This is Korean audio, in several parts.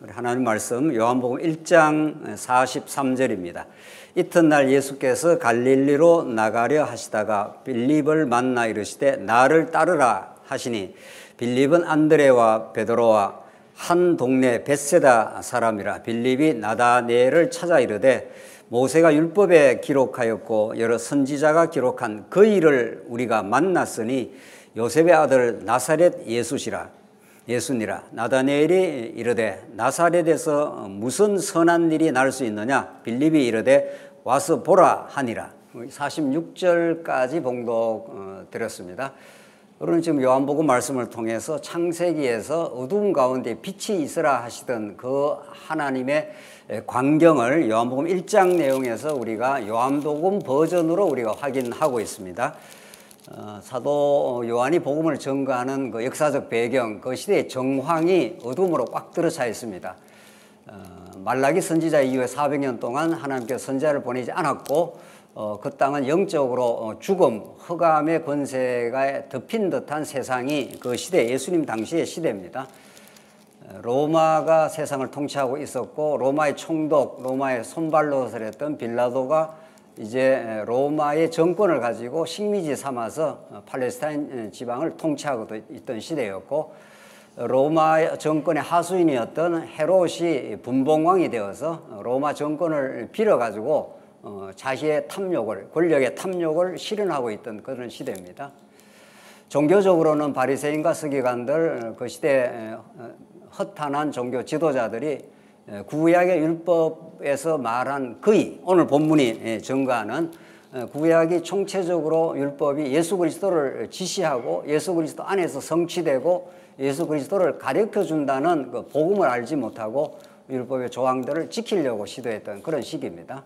하나님 말씀 요한복음 1장 43절입니다. 이튿날 예수께서 갈릴리로 나가려 하시다가 빌립을 만나 이르시되 나를 따르라 하시니 빌립은 안드레와 베드로와 한 동네 벳세다 사람이라. 빌립이 나다네엘을 찾아 이르되 모세가 율법에 기록하였고 여러 선지자가 기록한 그 일을 우리가 만났으니 요셉의 아들 나사렛 예수니라. 나다네엘이 이르되 나사렛에서 무슨 선한 일이 날 수 있느냐? 빌립이 이르되 와서 보라 하니라. 46절까지 봉독 드렸습니다. 우리는 지금 요한복음 말씀을 통해서 창세기에서 어두움 가운데 빛이 있으라 하시던 그 하나님의 광경을 요한복음 1장 내용에서 우리가 요한복음 버전으로 우리가 확인하고 있습니다. 사도 요한이 복음을 전가하는 그 역사적 배경, 그 시대의 정황이 어둠으로 꽉 들어차 있습니다. 말라기 선지자 이후에 400년 동안 하나님께서 선지자를 보내지 않았고 그 땅은 영적으로 죽음, 흑암의 권세가 덮인 듯한 세상이 그 시대, 예수님 당시의 시대입니다. 로마가 세상을 통치하고 있었고 로마의 총독, 로마의 손발노릇을 했던 빌라도가 이제 로마의 정권을 가지고 식민지 삼아서 팔레스타인 지방을 통치하고 있던 시대였고 로마 정권의 하수인이었던 헤롯이 분봉왕이 되어서 로마 정권을 빌어가지고 자기의 탐욕을, 권력의 탐욕을 실현하고 있던 그런 시대입니다. 종교적으로는 바리새인과 서기관들, 그 시대 허탄한 종교 지도자들이 구약의 율법에서 말한 거의 오늘 본문이 증거하는 구약이 총체적으로 율법이 예수 그리스도를 지시하고 예수 그리스도 안에서 성취되고 예수 그리스도를 가르쳐 준다는 그 복음을 알지 못하고 율법의 조항들을 지키려고 시도했던 그런 시기입니다.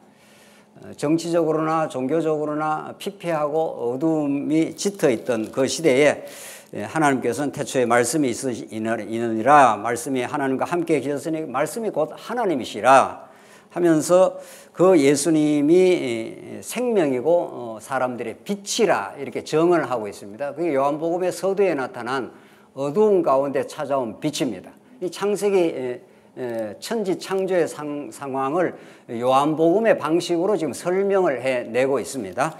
정치적으로나 종교적으로나 피폐하고 어둠이 짙어 있던 그 시대에 하나님께서는 태초에 말씀이 있으니라, 말씀이 하나님과 함께 계셨으니 말씀이 곧 하나님이시라 하면서 그 예수님이 생명이고 사람들의 빛이라 이렇게 정언을 하고 있습니다. 그게 요한복음의 서두에 나타난 어두운 가운데 찾아온 빛입니다. 이 창세기 천지 창조의 상황을 요한복음의 방식으로 지금 설명을 해내고 있습니다.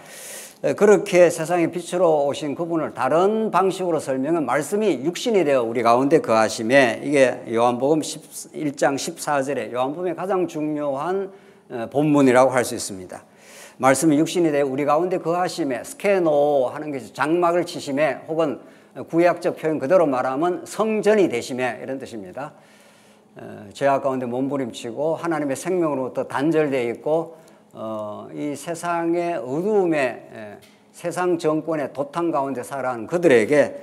그렇게 세상의 빛으로 오신 그분을 다른 방식으로 설명은 말씀이 육신이 되어 우리 가운데 거하심에, 이게 요한복음 1장 14절에 요한복음의 가장 중요한 본문이라고 할 수 있습니다. 말씀이 육신이 되어 우리 가운데 거하심에, 스케노 하는 것이 장막을 치심에, 혹은 구약적 표현 그대로 말하면 성전이 되심에, 이런 뜻입니다. 죄악 가운데 몸부림치고 하나님의 생명으로부터 단절되어 있고 이 세상의 어두움에 세상 정권의 도탄 가운데 살아가는 그들에게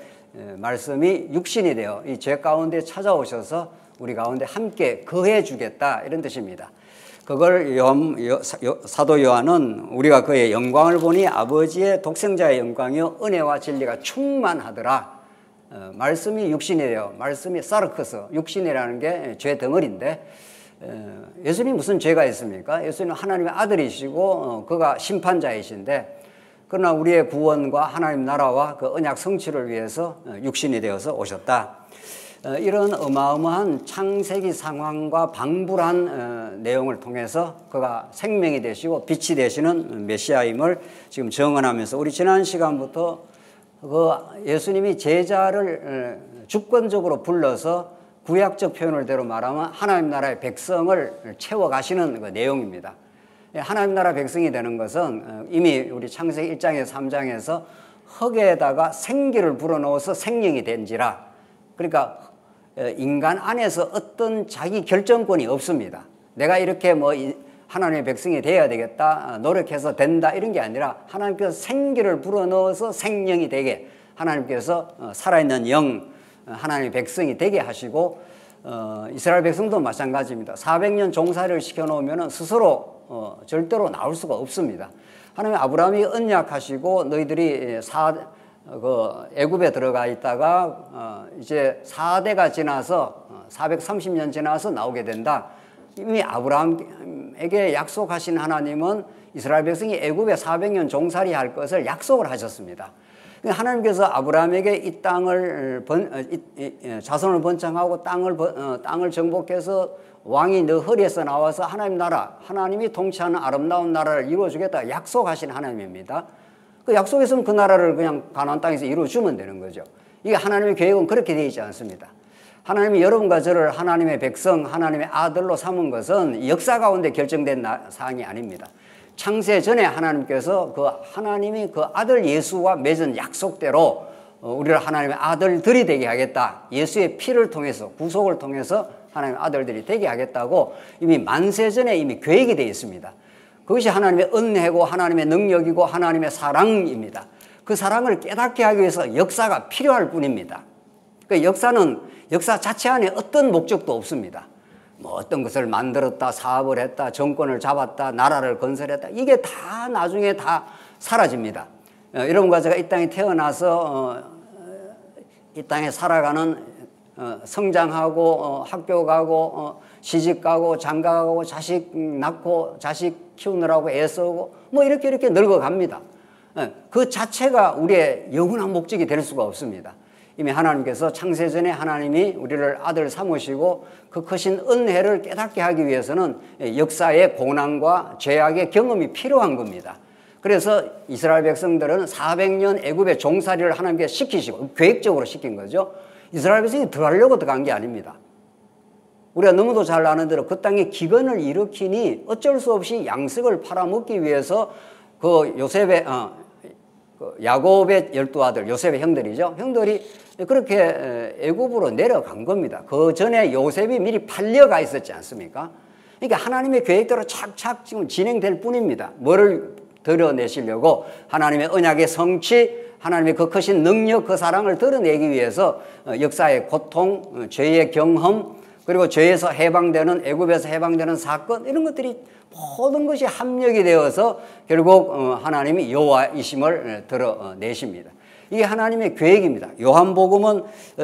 말씀이 육신이 되어 이 죄 가운데 찾아오셔서 우리 가운데 함께 거해 주겠다, 이런 뜻입니다. 그걸 사도 요한은 우리가 그의 영광을 보니 아버지의 독생자의 영광이요 은혜와 진리가 충만하더라. 말씀이 육신이 되어, 말씀이 사르크스, 육신이라는 게 죄 덩어리인데 예수님이 무슨 죄가 있습니까? 예수님은 하나님의 아들이시고 그가 심판자이신데, 그러나 우리의 구원과 하나님 나라와 그 언약 성취를 위해서 육신이 되어서 오셨다. 이런 어마어마한 창세기 상황과 방불한 내용을 통해서 그가 생명이 되시고 빛이 되시는 메시아임을 지금 정언하면서, 우리 지난 시간부터 그 예수님이 제자를 주권적으로 불러서 구약적 표현을 대로 말하면 하나님 나라의 백성을 채워가시는 그 내용입니다. 하나님 나라 백성이 되는 것은 이미 우리 창세기 1장에서 3장에서 흙에다가 생기를 불어넣어서 생명이 된지라, 그러니까 인간 안에서 어떤 자기 결정권이 없습니다. 내가 이렇게 뭐 하나님의 백성이 되어야 되겠다, 노력해서 된다, 이런 게 아니라 하나님께서 생기를 불어넣어서 생명이 되게, 하나님께서 살아있는 영, 하나님의 백성이 되게 하시고, 이스라엘 백성도 마찬가지입니다. 400년 종살이를 시켜놓으면 스스로 절대로 나올 수가 없습니다. 하나님 아브라함이 언약하시고 너희들이 애굽에 들어가 있다가 이제 4대가 지나서 430년 지나서 나오게 된다. 이미 아브라함에게 약속하신 하나님은 이스라엘 백성이 애굽에 400년 종살이 할 것을 약속을 하셨습니다. 하나님께서 아브라함에게 이 땅을 자손을 번창하고 땅을 정복해서 왕이 너 허리에서 나와서 하나님 나라, 하나님이 통치하는 아름다운 나라를 이루어주겠다 약속하신 하나님입니다. 그 약속했으면 그 나라를 그냥 가나안 땅에서 이루어주면 되는 거죠. 이게 하나님의 계획은 그렇게 되어 있지 않습니다. 하나님이 여러분과 저를 하나님의 백성, 하나님의 아들로 삼은 것은 역사 가운데 결정된 사항이 아닙니다. 창세 전에 하나님께서 하나님이 그 아들 예수와 맺은 약속대로 우리를 하나님의 아들들이 되게 하겠다. 예수의 피를 통해서, 구속을 통해서 하나님의 아들들이 되게 하겠다고 이미 만세 전에 이미 계획이 되어 있습니다. 그것이 하나님의 은혜고 하나님의 능력이고 하나님의 사랑입니다. 그 사랑을 깨닫게 하기 위해서 역사가 필요할 뿐입니다. 그 역사 자체 안에 어떤 목적도 없습니다. 뭐 어떤 것을 만들었다, 사업을 했다, 정권을 잡았다, 나라를 건설했다. 이게 다 나중에 다 사라집니다. 여러분과 제가 이 땅에 태어나서 이 땅에 살아가는 성장하고 학교 가고 시집 가고 장가 가고 자식 낳고 자식 키우느라고 애쓰고 뭐 이렇게 늙어갑니다. 그 자체가 우리의 영원한 목적이 될 수가 없습니다. 이미 하나님께서 창세전에 하나님이 우리를 아들 삼으시고 그 크신 은혜를 깨닫게 하기 위해서는 역사의 고난과 죄악의 경험이 필요한 겁니다. 그래서 이스라엘 백성들은 400년 애굽의 종살이를 하나님께 시키시고 계획적으로 시킨 거죠. 이스라엘 백성이 들어가려고 들어간 게 아닙니다. 우리가 너무도 잘 아는 대로 그 땅에 기근을 일으키니 어쩔 수 없이 양식을 팔아먹기 위해서 그 요셉의 야곱의 12아들, 요셉의 형들이죠. 형들이 그렇게 애굽으로 내려간 겁니다. 그 전에 요셉이 미리 팔려가 있었지 않습니까? 그러니까 하나님의 계획대로 착착 지금 진행될 뿐입니다. 뭐를 드러내시려고 하나님의 언약의 성취, 하나님의 그 크신 능력, 그 사랑을 드러내기 위해서 역사의 고통, 죄의 경험, 그리고 죄에서 해방되는, 애굽에서 해방되는 사건, 이런 것들이 모든 것이 합력이 되어서 결국 하나님이 여호와이심을 드러내십니다. 이게 하나님의 계획입니다. 요한복음은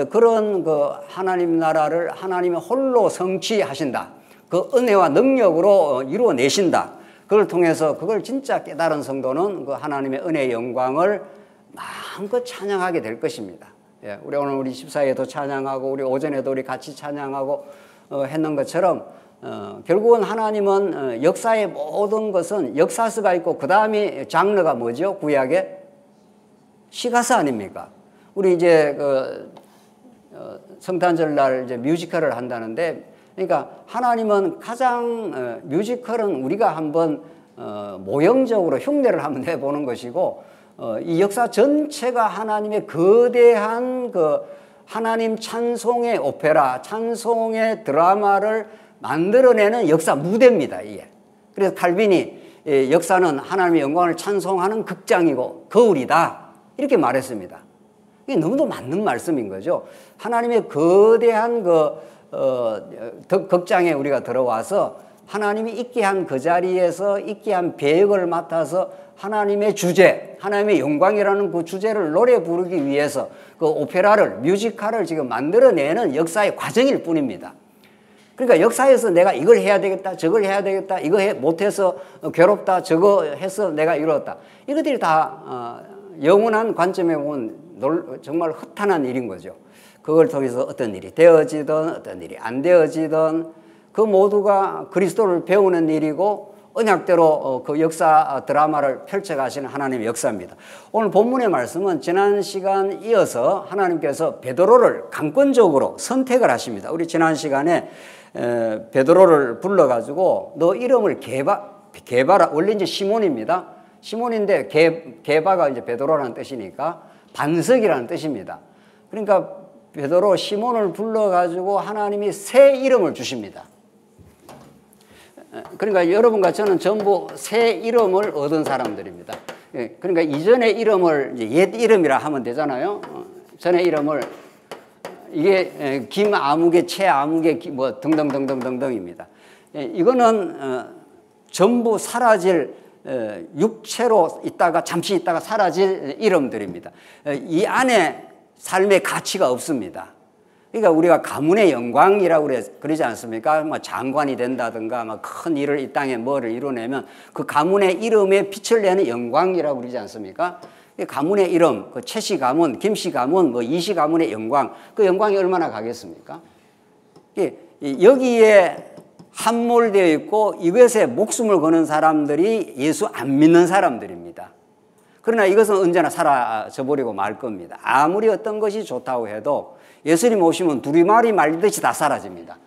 그런 하나님 나라를 하나님이 홀로 성취하신다. 그 은혜와 능력으로 이루어내신다. 그걸 통해서 그걸 진짜 깨달은 성도는 그 하나님의 은혜의 영광을 마음껏 찬양하게 될 것입니다. 예, 우리 오늘 우리 14일에도 찬양하고 우리 오전에도 우리 같이 찬양하고 했는 것처럼 결국은 하나님은 역사의 모든 것은 역사서가 있고 그 다음에 장르가 뭐죠? 구약의 시가서 아닙니까? 우리 이제 성탄절 날 이제 뮤지컬을 한다는데, 그러니까 하나님은 가장 뮤지컬은 우리가 한번 모형적으로 흉내를 한번 내보는 것이고, 이 역사 전체가 하나님의 거대한 하나님 찬송의 오페라, 찬송의 드라마를 만들어내는 역사 무대입니다, 이게. 그래서 칼빈이 역사는 하나님의 영광을 찬송하는 극장이고 거울이다, 이렇게 말했습니다. 이게 너무도 맞는 말씀인 거죠. 하나님의 거대한 극장에 우리가 들어와서 하나님이 있게 한 그 자리에서 있게 한 배역을 맡아서 하나님의 주제, 하나님의 영광이라는 그 주제를 노래 부르기 위해서 그 오페라를, 뮤지컬을 지금 만들어내는 역사의 과정일 뿐입니다. 그러니까 역사에서 내가 이걸 해야 되겠다, 저걸 해야 되겠다, 이거 못해서 괴롭다, 저거 해서 내가 이뤘다. 이것들이 다 영원한 관점에 보면 정말 허탄한 일인 거죠. 그걸 통해서 어떤 일이 되어지든 어떤 일이 안 되어지든 그 모두가 그리스도를 배우는 일이고 언약대로 그 역사 드라마를 펼쳐가시는 하나님의 역사입니다. 오늘 본문의 말씀은 지난 시간 이어서 하나님께서 베드로를 강권적으로 선택을 하십니다. 우리 지난 시간에 베드로를 불러가지고 너 이름을 게바라, 원래 이제 시몬입니다. 시몬인데 게바가 이제 베드로라는 뜻이니까 반석이라는 뜻입니다. 그러니까 베드로 시몬을 불러가지고 하나님이 새 이름을 주십니다. 그러니까 여러분과 저는 전부 새 이름을 얻은 사람들입니다. 그러니까 이전의 이름을 이제 옛 이름이라 하면 되잖아요. 전의 이름을 이게 김아무개, 최아무개 뭐 등등등등등등입니다. 이거는 전부 사라질 육체로 있다가 잠시 있다가 사라질 이름들입니다. 이 안에 삶의 가치가 없습니다. 그러니까 우리가 가문의 영광이라고 그러지 않습니까? 뭐 장관이 된다든가 뭐 큰 일을 이 땅에 뭐를 이루내면 그 가문의 이름에 빛을 내는 영광이라고 그러지 않습니까? 가문의 이름, 그 최씨 가문, 김씨 가문, 뭐 이씨 가문의 영광, 그 영광이 얼마나 가겠습니까? 여기에 함몰되어 있고 이것에 목숨을 거는 사람들이 예수 안 믿는 사람들입니다. 그러나 이것은 언제나 사라져버리고 말 겁니다. 아무리 어떤 것이 좋다고 해도 예수님 오시면 두리마리 말듯이 다 사라집니다.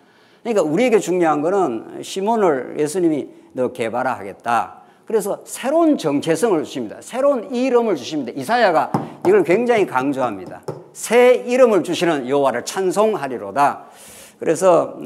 그러니까 우리에게 중요한 거는 시몬을 예수님이 너 개발하겠다. 그래서 새로운 정체성을 주십니다. 새로운 이름을 주십니다. 이사야가 이걸 굉장히 강조합니다. 새 이름을 주시는 여호와를 찬송하리로다. 그래서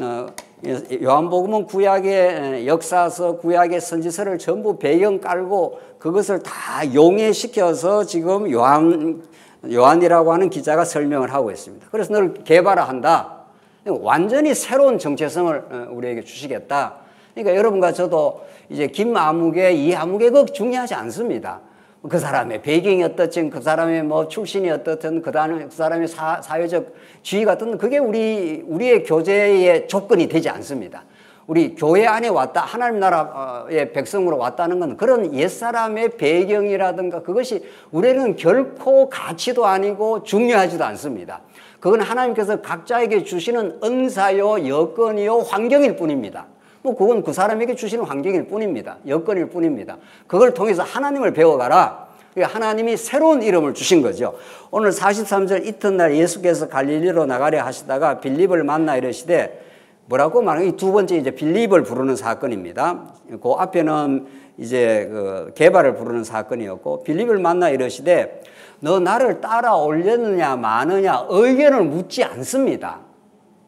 요한복음은 구약의 역사서, 구약의 선지서를 전부 배경 깔고 그것을 다 용해시켜서 지금 요한이라고 하는 기자가 설명을 하고 있습니다. 그래서 너를 개발한다. 완전히 새로운 정체성을 우리에게 주시겠다. 그러니까 여러분과 저도 이제 김아무개, 이아무개 그거 중요하지 않습니다. 그 사람의 배경이 어떻든, 그 사람의 뭐 출신이 어떻든, 그 사람의 사회적 지위가 어떻든, 그게 우리의 교제의 조건이 되지 않습니다. 우리 교회 안에 왔다, 하나님 나라의 백성으로 왔다는 건 그런 옛사람의 배경이라든가 그것이 우리는 결코 가치도 아니고 중요하지도 않습니다. 그건 하나님께서 각자에게 주시는 은사요, 여건이요, 환경일 뿐입니다. 뭐 그건 그 사람에게 주시는 환경일 뿐입니다. 여건일 뿐입니다. 그걸 통해서 하나님을 배워가라. 하나님이 새로운 이름을 주신 거죠. 오늘 43절 이튿날 예수께서 갈릴리로 나가려 하시다가 빌립을 만나 이르시되 뭐라고 말하는 이 두 번째 이제 빌립을 부르는 사건입니다. 그 앞에는 이제 그 개발을 부르는 사건이었고 빌립을 만나 이르시되 너 나를 따라오려느냐 마느냐 의견을 묻지 않습니다.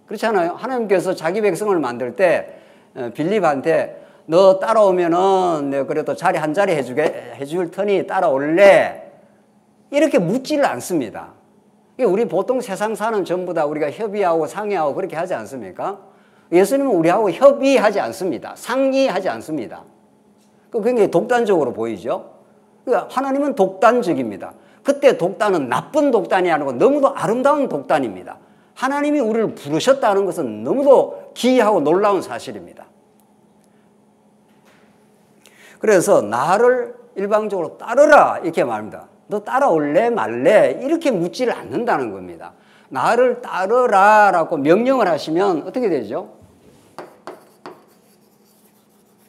그렇잖아요. 하나님께서 자기 백성을 만들 때 빌립한테 너 따라오면은 내가 그래도 자리 한 자리 해줄 테니 따라올래? 이렇게 묻지를 않습니다. 우리 보통 세상 사는 전부 다 우리가 협의하고 상의하고 그렇게 하지 않습니까? 예수님은 우리하고 협의하지 않습니다. 상의하지 않습니다. 굉장히 독단적으로 보이죠? 그러니까 하나님은 독단적입니다. 그때 독단은 나쁜 독단이 아니고 너무도 아름다운 독단입니다. 하나님이 우리를 부르셨다는 것은 너무도 기이하고 놀라운 사실입니다. 그래서 나를 일방적으로 따르라 이렇게 말합니다. 너 따라올래 말래 이렇게 묻지를 않는다는 겁니다. 나를 따르라라고 명령을 하시면 어떻게 되죠?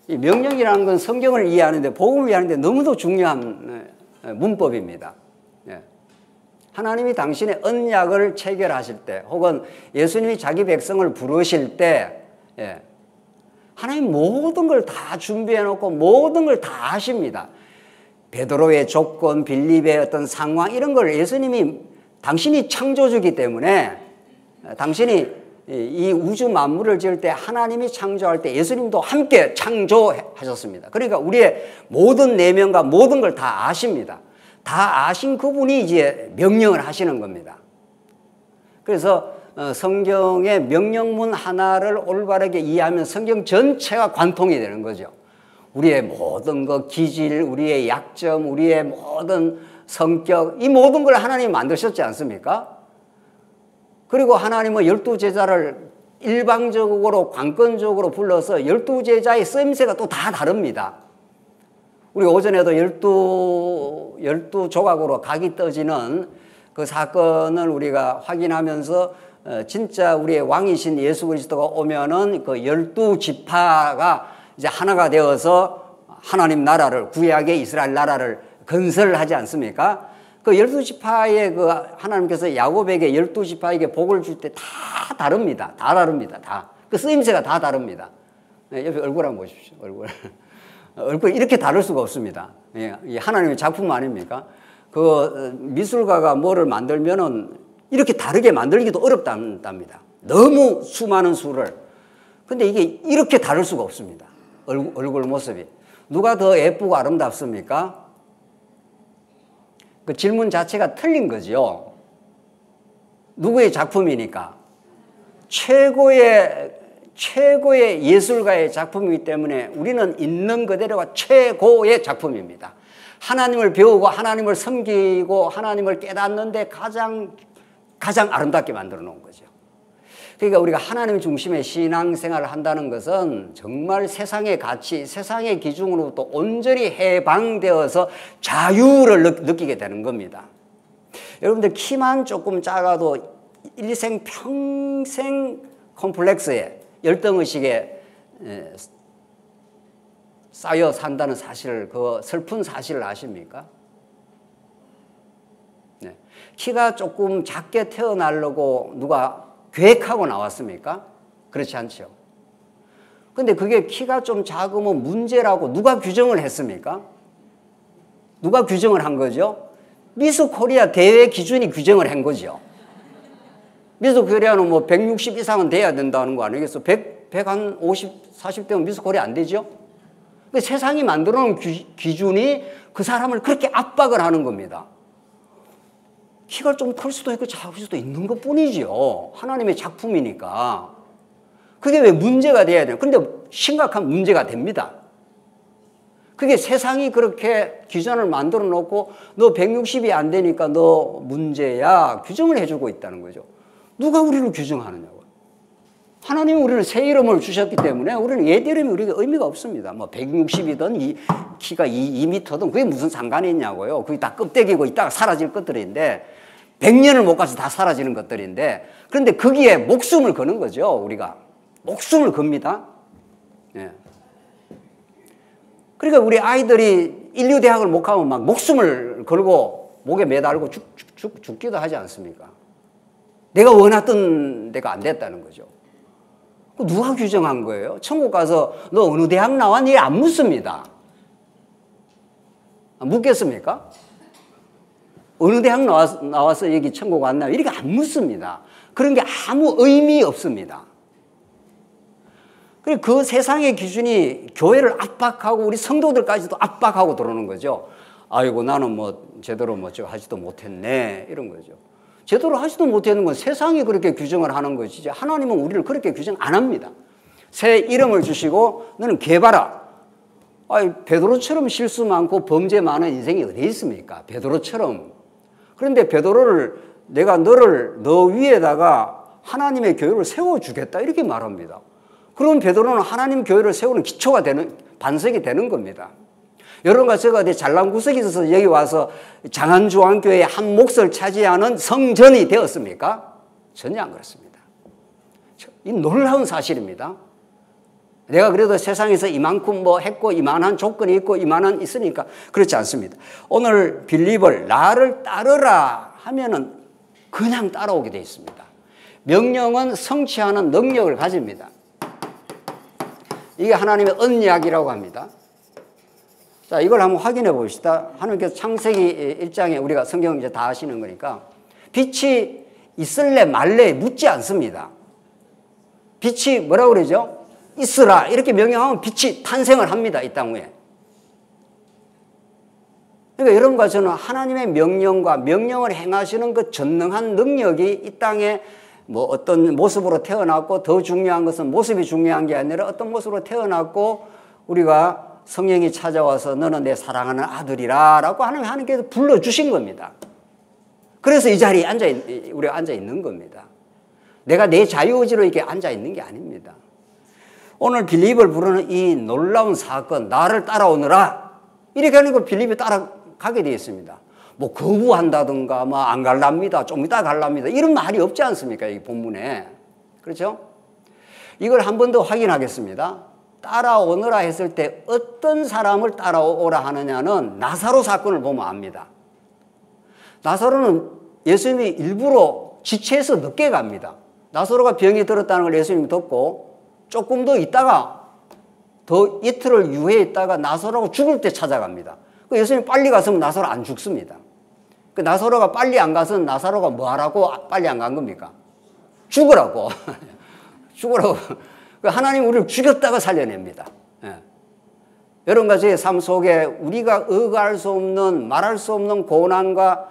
이 명령이라는 건 성경을 이해하는데 복음을 이해하는데 너무도 중요한 문법입니다. 하나님이 당신의 언약을 체결하실 때 혹은 예수님이 자기 백성을 부르실 때 하나님 모든 걸 다 준비해 놓고 모든 걸 다 아십니다. 베드로의 조건, 빌립의 어떤 상황 이런 걸 예수님이 당신이 창조주기 때문에 당신이 이 우주 만물을 지을 때 하나님이 창조할 때 예수님도 함께 창조하셨습니다. 그러니까 우리의 모든 내면과 모든 걸 다 아십니다. 다 아신 그분이 이제 명령을 하시는 겁니다. 그래서 성경의 명령문 하나를 올바르게 이해하면 성경 전체가 관통이 되는 거죠. 우리의 모든 것, 기질, 우리의 약점, 우리의 모든 성격, 이 모든 걸 하나님이 만드셨지 않습니까? 그리고 하나님은 12제자를 일방적으로 관건적으로 불러서 12제자의 쓰임새가 또 다 다릅니다. 우리 오전에도 12조각으로 각이 떠지는 그 사건을 우리가 확인하면서 진짜 우리의 왕이신 예수 그리스도가 오면은 그 12지파가 이제 하나가 되어서 하나님 나라를, 구약의 이스라엘 나라를 건설하지 않습니까? 그 12지파의 그 하나님께서 야곱에게 12지파에게 복을 줄 때 다 다릅니다. 다 다릅니다. 다. 그 쓰임새가 다 다릅니다. 옆에 얼굴 한번 보십시오. 얼굴 이렇게 다를 수가 없습니다. 하나님의 작품 아닙니까? 그 미술가가 뭐를 만들면은 이렇게 다르게 만들기도 어렵답니다. 너무 수많은 수를. 근데 이게 이렇게 다를 수가 없습니다. 얼굴 모습이. 누가 더 예쁘고 아름답습니까? 그 질문 자체가 틀린 거죠. 누구의 작품이니까? 최고의 예술가의 작품이기 때문에 우리는 있는 그대로가 최고의 작품입니다. 하나님을 배우고 하나님을 섬기고 하나님을 깨닫는데 가장 아름답게 만들어 놓은 거죠. 그러니까 우리가 하나님 중심의 신앙생활을 한다는 것은 정말 세상의 가치, 세상의 기준으로부터 온전히 해방되어서 자유를 느끼게 되는 겁니다. 여러분들 키만 조금 작아도 일생 평생 콤플렉스에 열등의식에 쌓여 산다는 사실을, 그 슬픈 사실을 아십니까? 네. 키가 조금 작게 태어나려고 누가 계획하고 나왔습니까? 그렇지 않죠. 근데 그게 키가 좀 작으면 문제라고 누가 규정을 했습니까? 누가 규정을 한 거죠? 미스 코리아 대회 기준이 규정을 한 거죠. 미스 코리아는 뭐 160 이상은 돼야 된다는 거 아니겠어? 150, 40대면 미스 코리아 안 되죠? 세상이 만들어 놓은 기준이 그 사람을 그렇게 압박을 하는 겁니다. 키가 좀 클 수도 있고 작을 수도 있는 것 뿐이죠. 하나님의 작품이니까. 그게 왜 문제가 돼야 돼요? 근데 심각한 문제가 됩니다. 그게 세상이 그렇게 규정을 만들어 놓고 너 160이 안 되니까 너 문제야 규정을 해주고 있다는 거죠. 누가 우리를 규정하느냐고. 하나님은 우리는 새 이름을 주셨기 때문에 우리는 옛 이름이 우리에게 의미가 없습니다. 뭐 160이든 키가 2m든 그게 무슨 상관이 있냐고요. 그게 다 껍데기고 있다가 사라질 것들인데 100년을 못 가서 다 사라지는 것들인데 그런데 거기에 목숨을 거는 거죠. 우리가 목숨을 겁니다. 예. 그러니까 우리 아이들이 인류대학을 못 가면 막 목숨을 걸고 목에 매달고 죽기도 하지 않습니까? 내가 원했던 데가 안 됐다는 거죠. 누가 규정한 거예요? 천국 가서 너 어느 대학 나왔니? 안 묻습니다. 묻겠습니까? 어느 대학 나와서 여기 천국 왔나? 이렇게 안 묻습니다. 그런 게 아무 의미 없습니다. 그리고 그 세상의 기준이 교회를 압박하고 우리 성도들까지도 압박하고 들어오는 거죠. 아이고 나는 뭐 제대로 뭐 하지도 못했네 이런 거죠. 제대로 하지도 못하는 건 세상이 그렇게 규정을 하는 것이지 하나님은 우리를 그렇게 규정 안 합니다. 새 이름을 주시고 너는 개봐라. 아니, 베드로처럼 실수 많고 범죄 많은 인생이 어디 있습니까? 베드로처럼. 그런데 베드로를 내가 너를 너 위에다가 하나님의 교회를 세워주겠다 이렇게 말합니다. 그럼 베드로는 하나님 교회를 세우는 기초가 되는 반석이 되는 겁니다. 여러분과 제가 잘난 구석이 있어서 여기 와서 장안중앙교회의 한 몫을 차지하는 성전이 되었습니까? 전혀 안 그렇습니다. 이 놀라운 사실입니다. 내가 그래도 세상에서 이만큼 뭐 했고 이만한 조건이 있고 이만한 있으니까 그렇지 않습니다. 오늘 빌립을 나를 따르라 하면은 그냥 따라오게 되어 있습니다. 명령은 성취하는 능력을 가집니다. 이게 하나님의 언약이라고 합니다. 자, 이걸 한번 확인해 봅시다. 하나님께서 창세기 1장에 우리가 성경 이제 다 아시는 거니까 빛이 있을래 말래 묻지 않습니다. 빛이 뭐라고 그러죠? 있으라 이렇게 명령하면 빛이 탄생을 합니다. 이 땅 위에. 그러니까 여러분과 저는 하나님의 명령과 명령을 행하시는 그 전능한 능력이 이 땅에 뭐 어떤 모습으로 태어났고 더 중요한 것은 모습이 중요한 게 아니라 어떤 모습으로 태어났고 우리가 성령이 찾아와서 너는 내 사랑하는 아들이라 라고 하나님께서 불러주신 겁니다. 그래서 이 자리에 우리가 앉아 있는 겁니다. 내가 내 자유의지로 이렇게 앉아 있는 게 아닙니다. 오늘 빌립을 부르는 이 놀라운 사건, 나를 따라오너라 이렇게 하는 거 빌립이 따라가게 되어 있습니다. 뭐 거부한다든가 뭐 안 갈랍니다. 좀 이따 갈랍니다. 이런 말이 없지 않습니까? 이 본문에. 그렇죠? 이걸 한 번 더 확인하겠습니다. 따라오너라 했을 때 어떤 사람을 따라오라 하느냐는 나사로 사건을 보면 압니다. 나사로는 예수님이 일부러 지체해서 늦게 갑니다. 나사로가 병이 들었다는 걸 예수님이 듣고 조금 더 있다가 더 이틀을 유해 있다가 나사로가 죽을 때 찾아갑니다. 예수님이 빨리 갔으면 나사로 안 죽습니다. 나사로가 빨리 안 가서 나사로가 뭐 하라고 빨리 안 간 겁니까? 죽으라고. 죽으라고. 하나님 우리를 죽였다가 살려냅니다. 예. 여러분과 저의 삶 속에 우리가 의거할 수 없는 말할 수 없는 고난과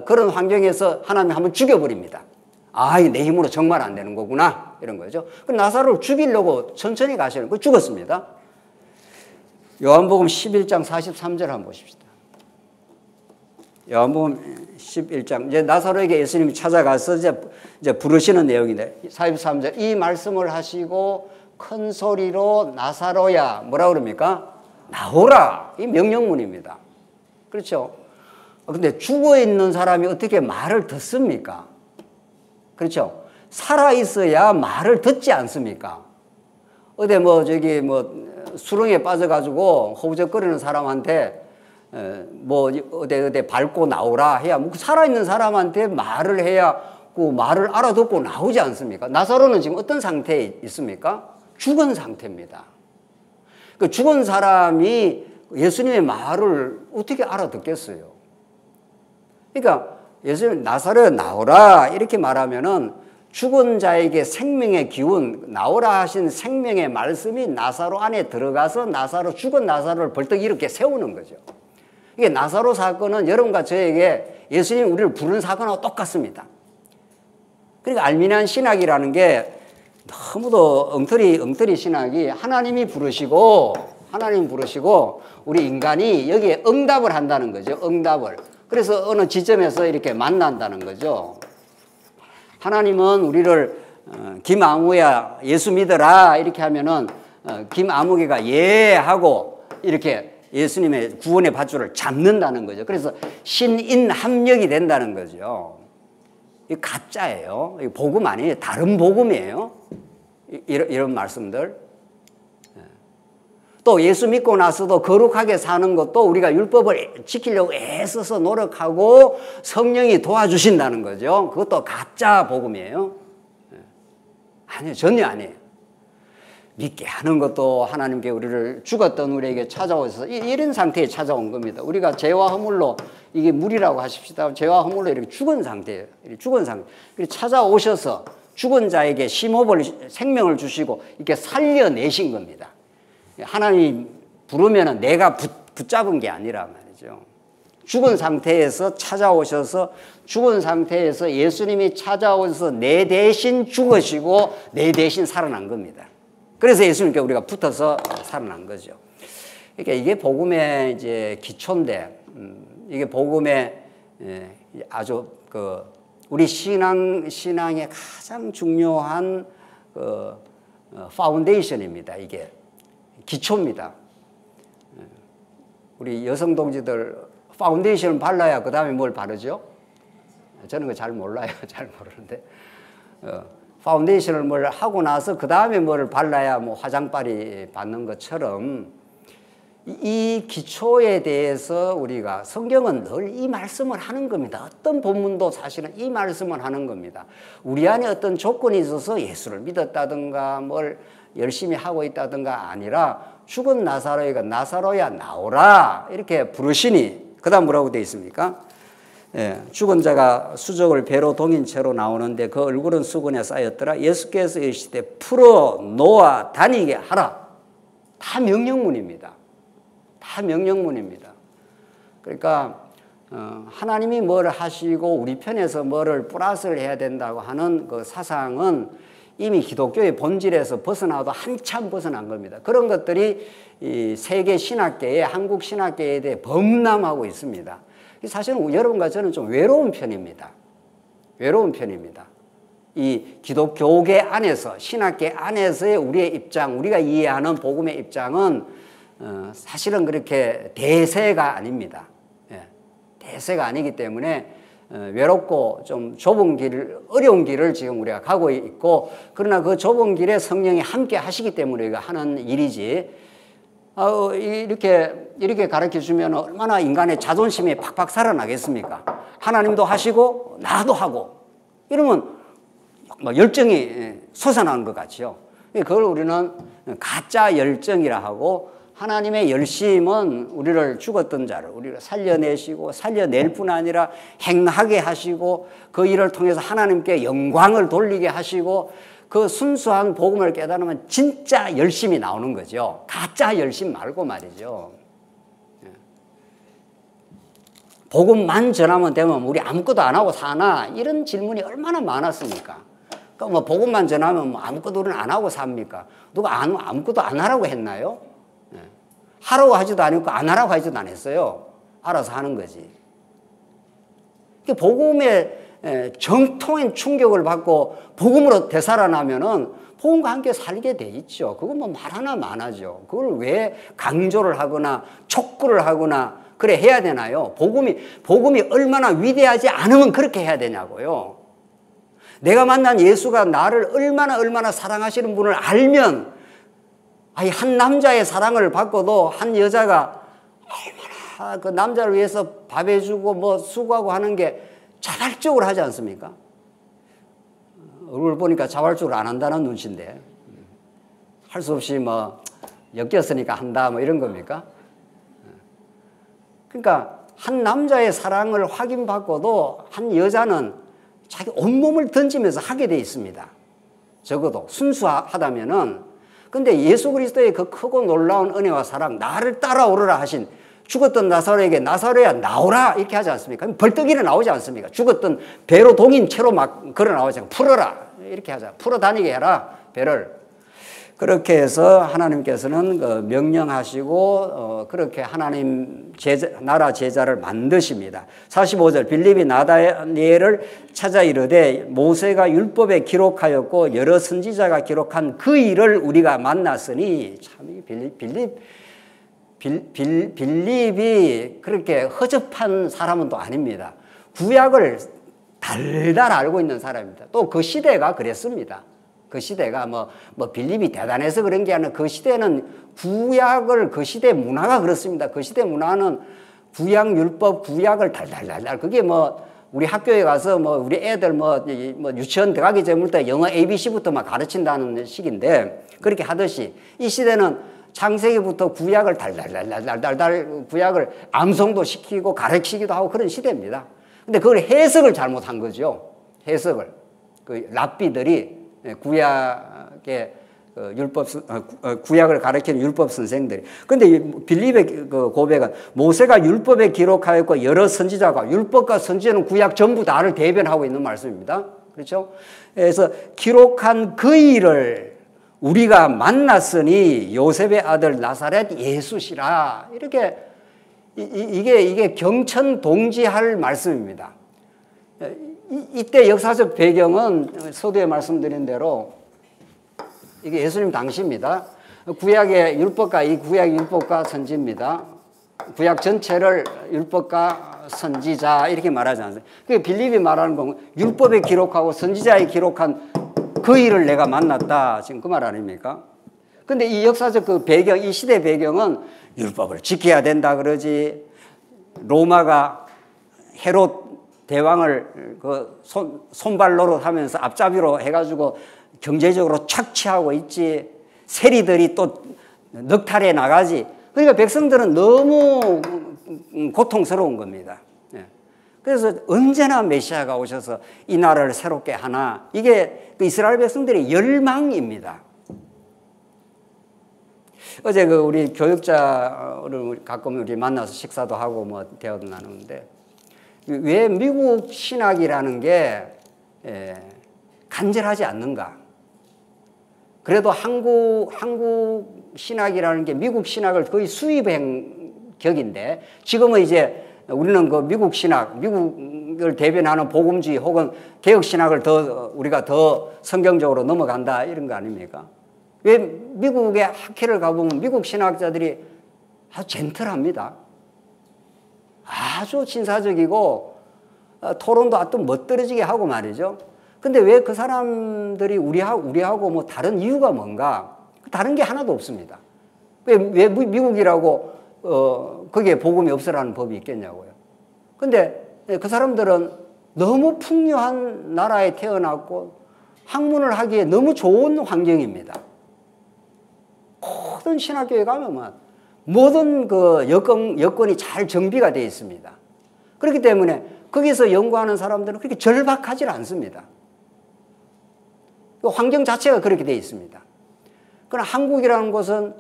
그런 환경에서 하나님이 한번 죽여버립니다. 아, 내 힘으로 정말 안 되는 거구나 이런 거죠. 나사로를 죽이려고 천천히 가시는 거 죽었습니다. 요한복음 11장 43절 한번 보십시다. 요한복음 11장 이제 나사로에게 예수님이 찾아가서 이제 부르시는 내용인데 43절 이 말씀을 하시고 큰 소리로 나사로야 뭐라 그럽니까? 나오라. 이 명령문입니다. 그렇죠? 근데 죽어 있는 사람이 어떻게 말을 듣습니까? 그렇죠? 살아 있어야 말을 듣지 않습니까? 어디 수렁에 빠져가지고 허우적거리는 사람한테 어디 밟고 나오라 해야 살아있는 사람한테 말을 해야 그 말을 알아듣고 나오지 않습니까? 나사로는 지금 어떤 상태에 있습니까? 죽은 상태입니다. 그 죽은 사람이 예수님의 말을 어떻게 알아듣겠어요? 그러니까 예수님 나사로야 나오라 이렇게 말하면은 죽은 자에게 생명의 기운 나오라 하신 생명의 말씀이 나사로 안에 들어가서 죽은 나사로를 벌떡 이렇게 세우는 거죠. 이게 나사로 사건은 여러분과 저에게 예수님 우리를 부르는 사건하고 똑같습니다. 그러니까 알미니안 신학이라는 게 너무도 엉터리 신학이 하나님이 부르시고 우리 인간이 여기에 응답을 한다는 거죠. 응답을. 그래서 어느 지점에서 이렇게 만난다는 거죠. 하나님은 우리를 김아무야 예수 믿어라 이렇게 하면은 김아무개가 예 하고 이렇게 예수님의 구원의 밧줄을 잡는다는 거죠. 그래서 신인 합력이 된다는 거죠. 이 가짜예요. 이 복음 아니에요. 다른 복음이에요. 이런 말씀들. 또 예수 믿고 나서도 거룩하게 사는 것도 우리가 율법을 지키려고 애써서 노력하고 성령이 도와주신다는 거죠. 그것도 가짜 복음이에요. 아니요, 전혀 아니에요. 믿게 하는 것도 하나님께 우리를 죽었던 우리에게 찾아오셔서 이런 상태에 찾아온 겁니다. 우리가 죄와 허물로 이게 물이라고 하십시다. 죄와 허물로 이렇게 죽은 상태예요. 죽은 상태. 찾아오셔서 죽은 자에게 심호흡을 생명을 주시고 이렇게 살려내신 겁니다. 하나님 부르면은 내가 붙잡은 게 아니라 말이죠. 죽은 상태에서 찾아오셔서 죽은 상태에서 예수님이 찾아오셔서 내 대신 죽으시고 내 대신 살아난 겁니다. 그래서 예수님께 우리가 붙어서 살아난 거죠. 그러니까 이게 복음의 이제 기초인데, 이게 복음의 아주 우리 신앙의 가장 중요한 파운데이션입니다. 이게 기초입니다. 우리 여성 동지들 파운데이션을 발라야 그 다음에 뭘 바르죠? 저는 그거 잘 몰라요. 잘 모르는데. 파운데이션을 뭘 하고 나서 그 다음에 뭘 발라야 화장빨이 받는 것처럼 이 기초에 대해서 우리가 성경은 늘 이 말씀을 하는 겁니다. 어떤 본문도 사실은 이 말씀을 하는 겁니다. 우리 안에 어떤 조건이 있어서 예수를 믿었다든가 뭘 열심히 하고 있다든가 아니라 죽은 나사로야 나오라 이렇게 부르시니 그 다음 뭐라고 되어 있습니까? 죽은 자가 수족을 배로 동인 채로 나오는데 그 얼굴은 수건에 쌓였더라. 예수께서 이르시되 풀어 놓아 다니게 하라. 다 명령문입니다. 다 명령문입니다. 그러니까 하나님이 뭘 하시고 우리 편에서 뭐를 플러스를 해야 된다고 하는 그 사상은 이미 기독교의 본질에서 벗어나도 한참 벗어난 겁니다. 그런 것들이 이 세계 신학계에 한국 신학계에 대해 범람하고 있습니다. 사실은 여러분과 저는 좀 외로운 편입니다. 외로운 편입니다. 이 기독교계 안에서 신학계 안에서의 우리의 입장, 우리가 이해하는 복음의 입장은 사실은 그렇게 대세가 아닙니다. 대세가 아니기 때문에 외롭고 좀 좁은 길, 어려운 길을 지금 우리가 가고 있고, 그러나 그 좁은 길에 성령이 함께 하시기 때문에 우리가 하는 일이지, 이렇게 가르쳐 주면 얼마나 인간의 자존심이 팍팍 살아나겠습니까? 하나님도 하시고 나도 하고 이러면 열정이 솟아나는 것 같죠. 그걸 우리는 가짜 열정이라 하고, 하나님의 열심은 우리를 죽었던 자를 우리를 살려내시고 살려낼 뿐 아니라 행하게 하시고 그 일을 통해서 하나님께 영광을 돌리게 하시고, 그 순수한 복음을 깨달으면 진짜 열심이 나오는 거죠. 가짜 열심 말고 말이죠. 복음만 전하면 되면 우리 아무것도 안 하고 사나? 이런 질문이 얼마나 많았습니까? 그러니까 복음만 전하면 아무것도 우리는 안 하고 삽니까? 누가 아무것도 안 하라고 했나요? 하라고 하지도 않았고 안 하라고 하지도 않았어요. 알아서 하는 거지. 복음의 정통인 충격을 받고 복음으로 되살아나면은 복음과 함께 살게 돼 있죠. 그건 뭐 말 하나 많아죠. 그걸 왜 강조를 하거나 촉구를 하거나 그래 해야 되나요? 복음이 얼마나 위대하지 않으면 그렇게 해야 되냐고요. 내가 만난 예수가 나를 얼마나 사랑하시는 분을 알면, 아니, 한 남자의 사랑을 받고도 한 여자가 얼마나 그 남자를 위해서 밥 해주고 뭐 수고하고 하는 게 자발적으로 하지 않습니까? 얼굴 보니까 자발적으로 안 한다는 눈치인데, 할 수 없이 뭐 엮였으니까 한다 뭐 이런 겁니까? 그러니까 한 남자의 사랑을 확인받고도 한 여자는 자기 온몸을 던지면서 하게 돼 있습니다. 적어도 순수하다면은. 근데 예수 그리스도의 그 크고 놀라운 은혜와 사랑, 나를 따라오르라 하신 죽었던 나사로에게 나사로야 나오라 이렇게 하지 않습니까? 벌떡 일어 나오지 않습니까? 죽었던 배로 동인 채로 막 걸어 나오지 않고 풀어라 이렇게 하자. 풀어 다니게 해라 배를. 그렇게 해서 하나님께서는 그 명령하시고 그렇게 하나님 나라 제자를 만드십니다. 45절 빌립이 나다니엘을 찾아 이르되 모세가 율법에 기록하였고 여러 선지자가 기록한 그 일을 우리가 만났으니. 참 빌립이 그렇게 허접한 사람은 또 아닙니다. 구약을 달달 알고 있는 사람입니다. 또 그 시대가 그랬습니다. 그 시대가 뭐 빌립이 대단해서 그런 게 아니라 그 시대는 구약을, 그 시대 문화가 그렇습니다. 그 시대 문화는 구약 율법, 구약을 달달달달. 그게 뭐 우리 학교에 가서 뭐 우리 애들 뭐 유치원 들어가기 전부터 영어 ABC부터 막 가르친다는 식인데, 그렇게 하듯이 이 시대는 창세기부터 구약을 달달달달달달 구약을 암송도 시키고 가르치기도 하고 그런 시대입니다. 근데 그걸 해석을 잘못한 거죠. 해석을. 그 랍비들이 구약의 구약을 가르치는 율법 선생들이. 근데 빌립의 그 고백은 모세가 율법에 기록하였고 여러 선지자가, 율법과 선지자는 구약 전부 다를 대변하고 있는 말씀입니다. 그렇죠? 그래서 기록한 그 일을 우리가 만났으니 요셉의 아들 나사렛 예수시라. 이렇게 이게 경천동지할 말씀입니다. 이때 역사적 배경은 서두에 말씀드린 대로 이게 예수님 당시입니다. 구약의 율법과 이 구약의 율법과 선지입니다. 구약 전체를 율법과 선지자 이렇게 말하지 않습니까? 그 빌립이 말하는 건 율법에 기록하고 선지자에 기록한 그 일을 내가 만났다. 지금 그 말 아닙니까? 근데 이 역사적 그 배경, 이 시대 배경은 율법을 지켜야 된다 그러지. 로마가 헤롯 대왕을 그 손발 노릇하면서 앞잡이로 해가지고 경제적으로 착취하고 있지. 세리들이 또 넉탈해 나가지. 그러니까 백성들은 너무 고통스러운 겁니다. 그래서 언제나 메시아가 오셔서 이 나라를 새롭게 하나. 이게 그 이스라엘 백성들의 열망입니다. 어제 그 우리 교육자를 가끔 우리 만나서 식사도 하고 뭐 대화도 나누는데, 왜 미국 신학이라는 게 간절하지 않는가? 그래도 한국 신학이라는 게 미국 신학을 거의 수입한 격인데, 지금은 이제 우리는 그 미국 신학, 미국을 대변하는 복음주의 혹은 개혁 신학을 우리가 더 성경적으로 넘어간다 이런 거 아닙니까? 왜 미국의 학회를 가보면 미국 신학자들이 아주 젠틀합니다. 아주 친사적이고 토론도 아주 멋들어지게 하고 말이죠. 근데 왜 그 사람들이 우리하고 뭐 다른 이유가 뭔가? 다른 게 하나도 없습니다. 왜 미국이라고 거기에 복음이 없으라는 법이 있겠냐고요. 근데 그 사람들은 너무 풍요한 나라에 태어났고 학문을 하기에 너무 좋은 환경입니다. 모든 신학교에 가면 모든 그 여건이 잘 정비가 되어 있습니다. 그렇기 때문에 거기서 연구하는 사람들은 그렇게 절박하지 않습니다. 그 환경 자체가 그렇게 되어 있습니다. 그러나 한국이라는 곳은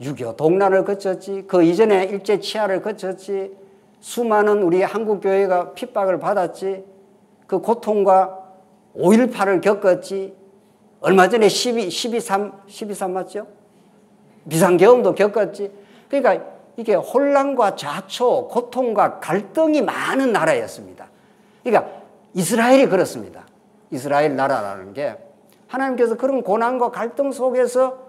6.25 동란을 거쳤지, 그 이전에 일제 치하를 거쳤지, 수많은 우리 한국 교회가 핍박을 받았지, 그 고통과 5.18을 겪었지, 얼마 전에 12.3 맞죠? 비상계엄도 겪었지. 그러니까 이게 혼란과 자초, 고통과 갈등이 많은 나라였습니다. 그러니까 이스라엘이 그렇습니다. 이스라엘 나라라는 게 하나님께서 그런 고난과 갈등 속에서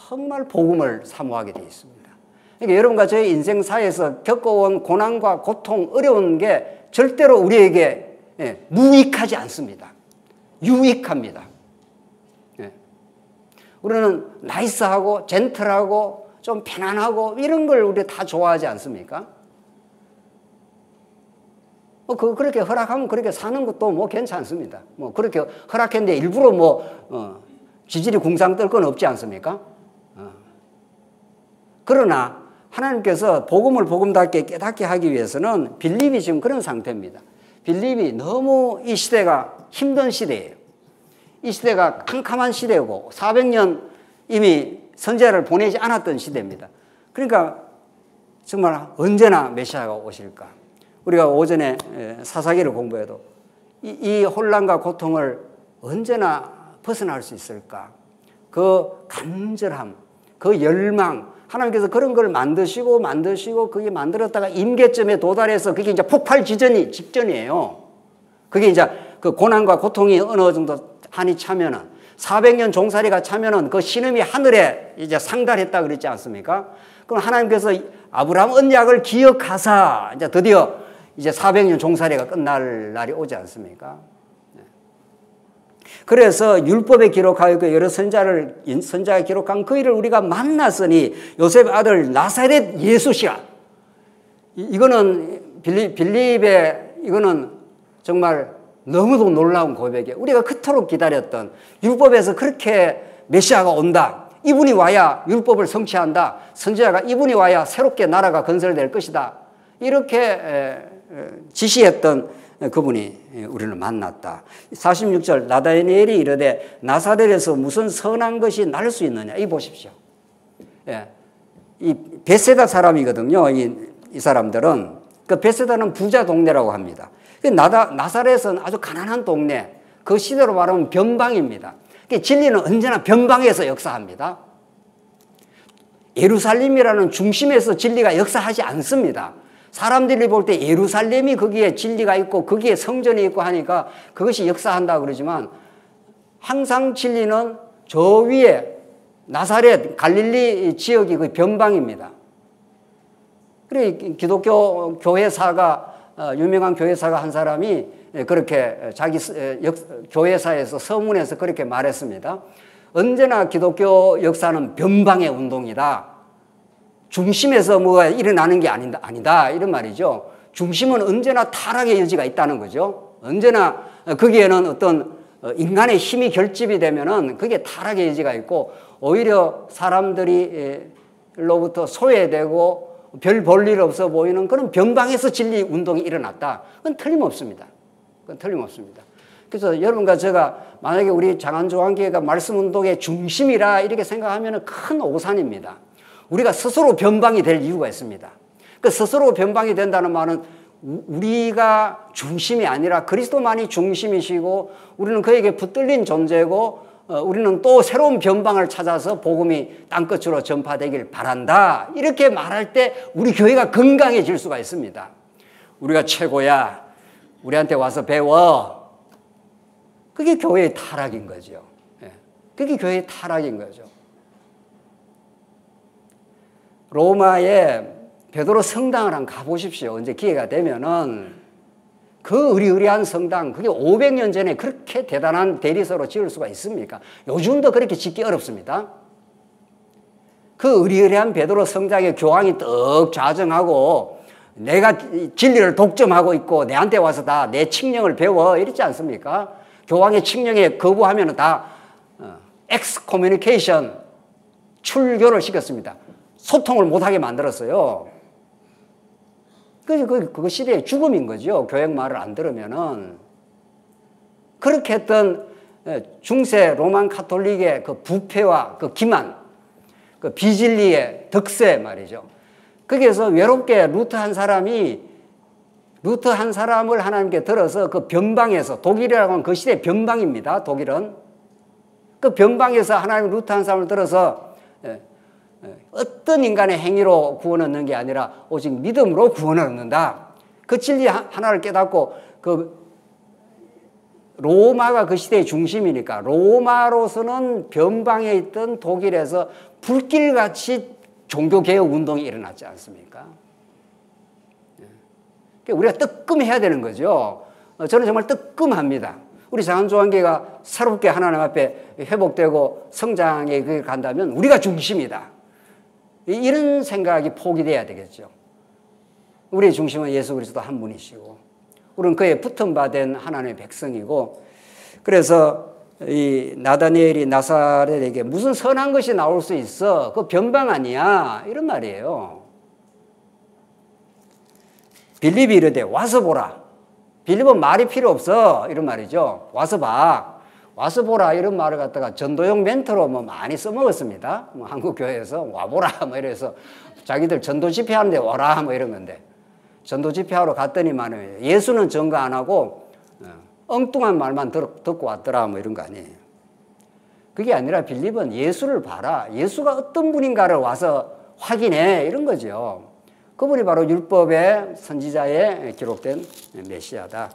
정말 복음을 사모하게 되어 있습니다. 그러니까 여러분과 저의 인생사에서 겪어온 고난과 고통, 어려운 게 절대로 우리에게 무익하지 않습니다. 유익합니다. 우리는 나이스하고 젠틀하고 좀 편안하고 이런 걸 우리 다 좋아하지 않습니까? 그렇게 허락하면 그렇게 사는 것도 뭐 괜찮습니다. 뭐 그렇게 허락했는데 일부러 지질이 궁상 떨 건 없지 않습니까? 그러나 하나님께서 복음을 복음답게 깨닫게 하기 위해서는 빌립이 지금 그런 상태입니다. 빌립이 너무 이 시대가 힘든 시대예요. 이 시대가 캄캄한 시대고 400년 이미 선지자를 보내지 않았던 시대입니다. 그러니까 정말 언제나 메시아가 오실까? 우리가 오전에 사사기를 공부해도 이 혼란과 고통을 언제나 벗어날 수 있을까? 그 간절함, 그 열망, 하나님께서 그런 걸 만드시고 그게 만들었다가 임계점에 도달해서 그게 이제 폭발 직전이에요. 그게 이제 그 고난과 고통이 어느 정도 한이 차면은 400년 종살이가 차면은 그 신음이 하늘에 이제 상달했다 그랬지 않습니까? 그럼 하나님께서 아브라함 언약을 기억하사 이제 드디어 이제 400년 종살이가 끝날 날이 오지 않습니까? 그래서 율법에 기록하였고 여러 선자가 기록한 그 일을 우리가 만났으니 요셉 아들 나사렛 예수시라. 이거는 빌립의 이거는 정말 너무도 놀라운 고백이에요. 우리가 그토록 기다렸던 율법에서 그렇게 메시아가 온다. 이분이 와야 율법을 성취한다. 선지자가 이분이 와야 새롭게 나라가 건설될 것이다. 이렇게 지시했던 그분이 우리를 만났다. 46절 나다니엘이 이르되 나사렛에서 무슨 선한 것이 날 수 있느냐. 이 보십시오. 이 베세다 사람이거든요. 이 사람들은 그 베세다는 부자 동네라고 합니다. 나사렛은 아주 가난한 동네, 그 시대로 말하면 변방입니다. 진리는 언제나 변방에서 역사합니다. 예루살렘이라는 중심에서 진리가 역사하지 않습니다. 사람들이 볼 때 예루살렘이 거기에 진리가 있고 거기에 성전이 있고 하니까 그것이 역사한다 그러지만 항상 진리는 저 위에 나사렛 갈릴리 지역이 그 변방입니다. 그래 기독교 교회사가 유명한 교회사가 한 사람이 그렇게 자기 교회사에서 서문에서 그렇게 말했습니다. 언제나 기독교 역사는 변방의 운동이다. 중심에서 뭐가 일어나는 게 아니다. 이런 말이죠. 중심은 언제나 타락의 여지가 있다는 거죠. 언제나 거기에는 어떤 인간의 힘이 결집이 되면은 그게 타락의 여지가 있고 오히려 사람들로부터 소외되고 별 볼 일 없어 보이는 그런 변방에서 진리 운동이 일어났다. 그건 틀림없습니다. 그래서 여러분과 제가 만약에 우리 장안조항교회가 말씀 운동의 중심이라 이렇게 생각하면 큰 오산입니다. 우리가 스스로 변방이 될 이유가 있습니다. 그 스스로 변방이 된다는 말은 우리가 중심이 아니라 그리스도만이 중심이시고 우리는 그에게 붙들린 존재고 우리는 또 새로운 변방을 찾아서 복음이 땅끝으로 전파되길 바란다. 이렇게 말할 때 우리 교회가 건강해질 수가 있습니다. 우리가 최고야. 우리한테 와서 배워. 그게 교회의 타락인 거죠. 그게 교회의 타락인 거죠. 로마에 베드로 성당을 한번 가보십시오. 언제 기회가 되면은 그 의리의리한 성당, 그게 500년 전에 그렇게 대단한 대리소로 지을 수가 있습니까? 요즘도 그렇게 짓기 어렵습니다. 그 의리의리한 베드로 성당에 교황이 떡 좌정하고 내가 진리를 독점하고 있고 내한테 와서 다 내 칙령을 배워 이러지 않습니까? 교황의 칙령에 거부하면 다 엑스커뮤니케이션 출교를 시켰습니다. 소통을 못하게 만들었어요. 그 시대의 죽음인 거죠. 교회 말을 안 들으면은. 그렇게 했던 중세 로만 카톨릭의 그 부패와 그 기만, 그 비진리의 덕세 말이죠. 거기에서 외롭게 루터 한 사람을 하나님께 들어서 그 변방에서, 독일이라고 하면 그 시대의 변방입니다. 독일은. 그 변방에서 하나님 루터 한 사람을 들어서 어떤 인간의 행위로 구원을 얻는 게 아니라 오직 믿음으로 구원을 얻는다. 그 진리 하나를 깨닫고 로마가 그 시대의 중심이니까 로마로서는 변방에 있던 독일에서 불길같이 종교개혁 운동이 일어났지 않습니까? 우리가 뜨끔해야 되는 거죠. 저는 정말 뜨끔합니다. 우리 장안조한계가 새롭게 하나님 앞에 회복되고 성장에 간다면 우리가 중심이다. 이런 생각이 포기돼야 되겠죠. 우리의 중심은 예수 그리스도 한 분이시고 우리는 그의 붙은 바 된 하나님의 백성이고, 그래서 이 나다니엘이 나사렛에게 무슨 선한 것이 나올 수 있어? 그 변방 아니야. 이런 말이에요. 빌립이 이르되 와서 보라. 빌립은 말이 필요 없어. 이런 말이죠. 와서 봐. 와서 보라. 이런 말을 갖다가 전도용 멘트로 뭐 많이 써먹었습니다. 뭐 한국 교회에서 와보라. 뭐 이래서 자기들 전도 집회하는데 와라. 뭐 이런 건데. 전도 집회하러 갔더니만 예수는 전가 안 하고 엉뚱한 말만 듣고 왔더라. 뭐 이런 거 아니에요. 그게 아니라 빌립은 예수를 봐라. 예수가 어떤 분인가를 와서 확인해. 이런 거죠. 그분이 바로 율법의 선지자에 기록된 메시아다.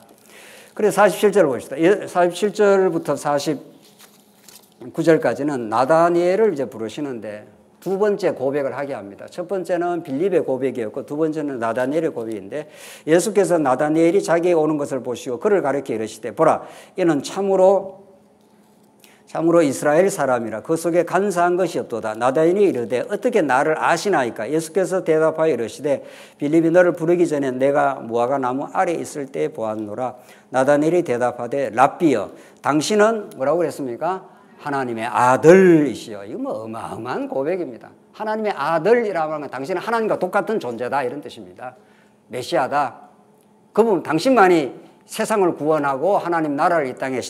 그래서 47절을 보십시다. 47절부터 49절까지는 나다니엘을 이제 부르시는데 두 번째 고백을 하게 합니다. 첫 번째는 빌립의 고백이었고 두 번째는 나다니엘의 고백인데, 예수께서 나다니엘이 자기에게 오는 것을 보시고 그를 가리켜 이르시되 보라, 이는 참으로 이스라엘 사람이라 그 속에 간사한 것이 없도다. 나다니엘이 이르되 어떻게 나를 아시나이까? 예수께서 대답하여 이르시되 빌립이 너를 부르기 전에 내가 무화과 나무 아래 있을 때 보았노라. 나다니엘이 대답하되 랍비여, 당신은 뭐라고 그랬습니까? 하나님의 아들이시여. 이거 뭐 어마어마한 고백입니다. 하나님의 아들이라고 하면 당신은 하나님과 똑같은 존재다, 이런 뜻입니다. 메시아다. 그분 당신만이 세상을 구원하고 하나님 나라를 이 땅에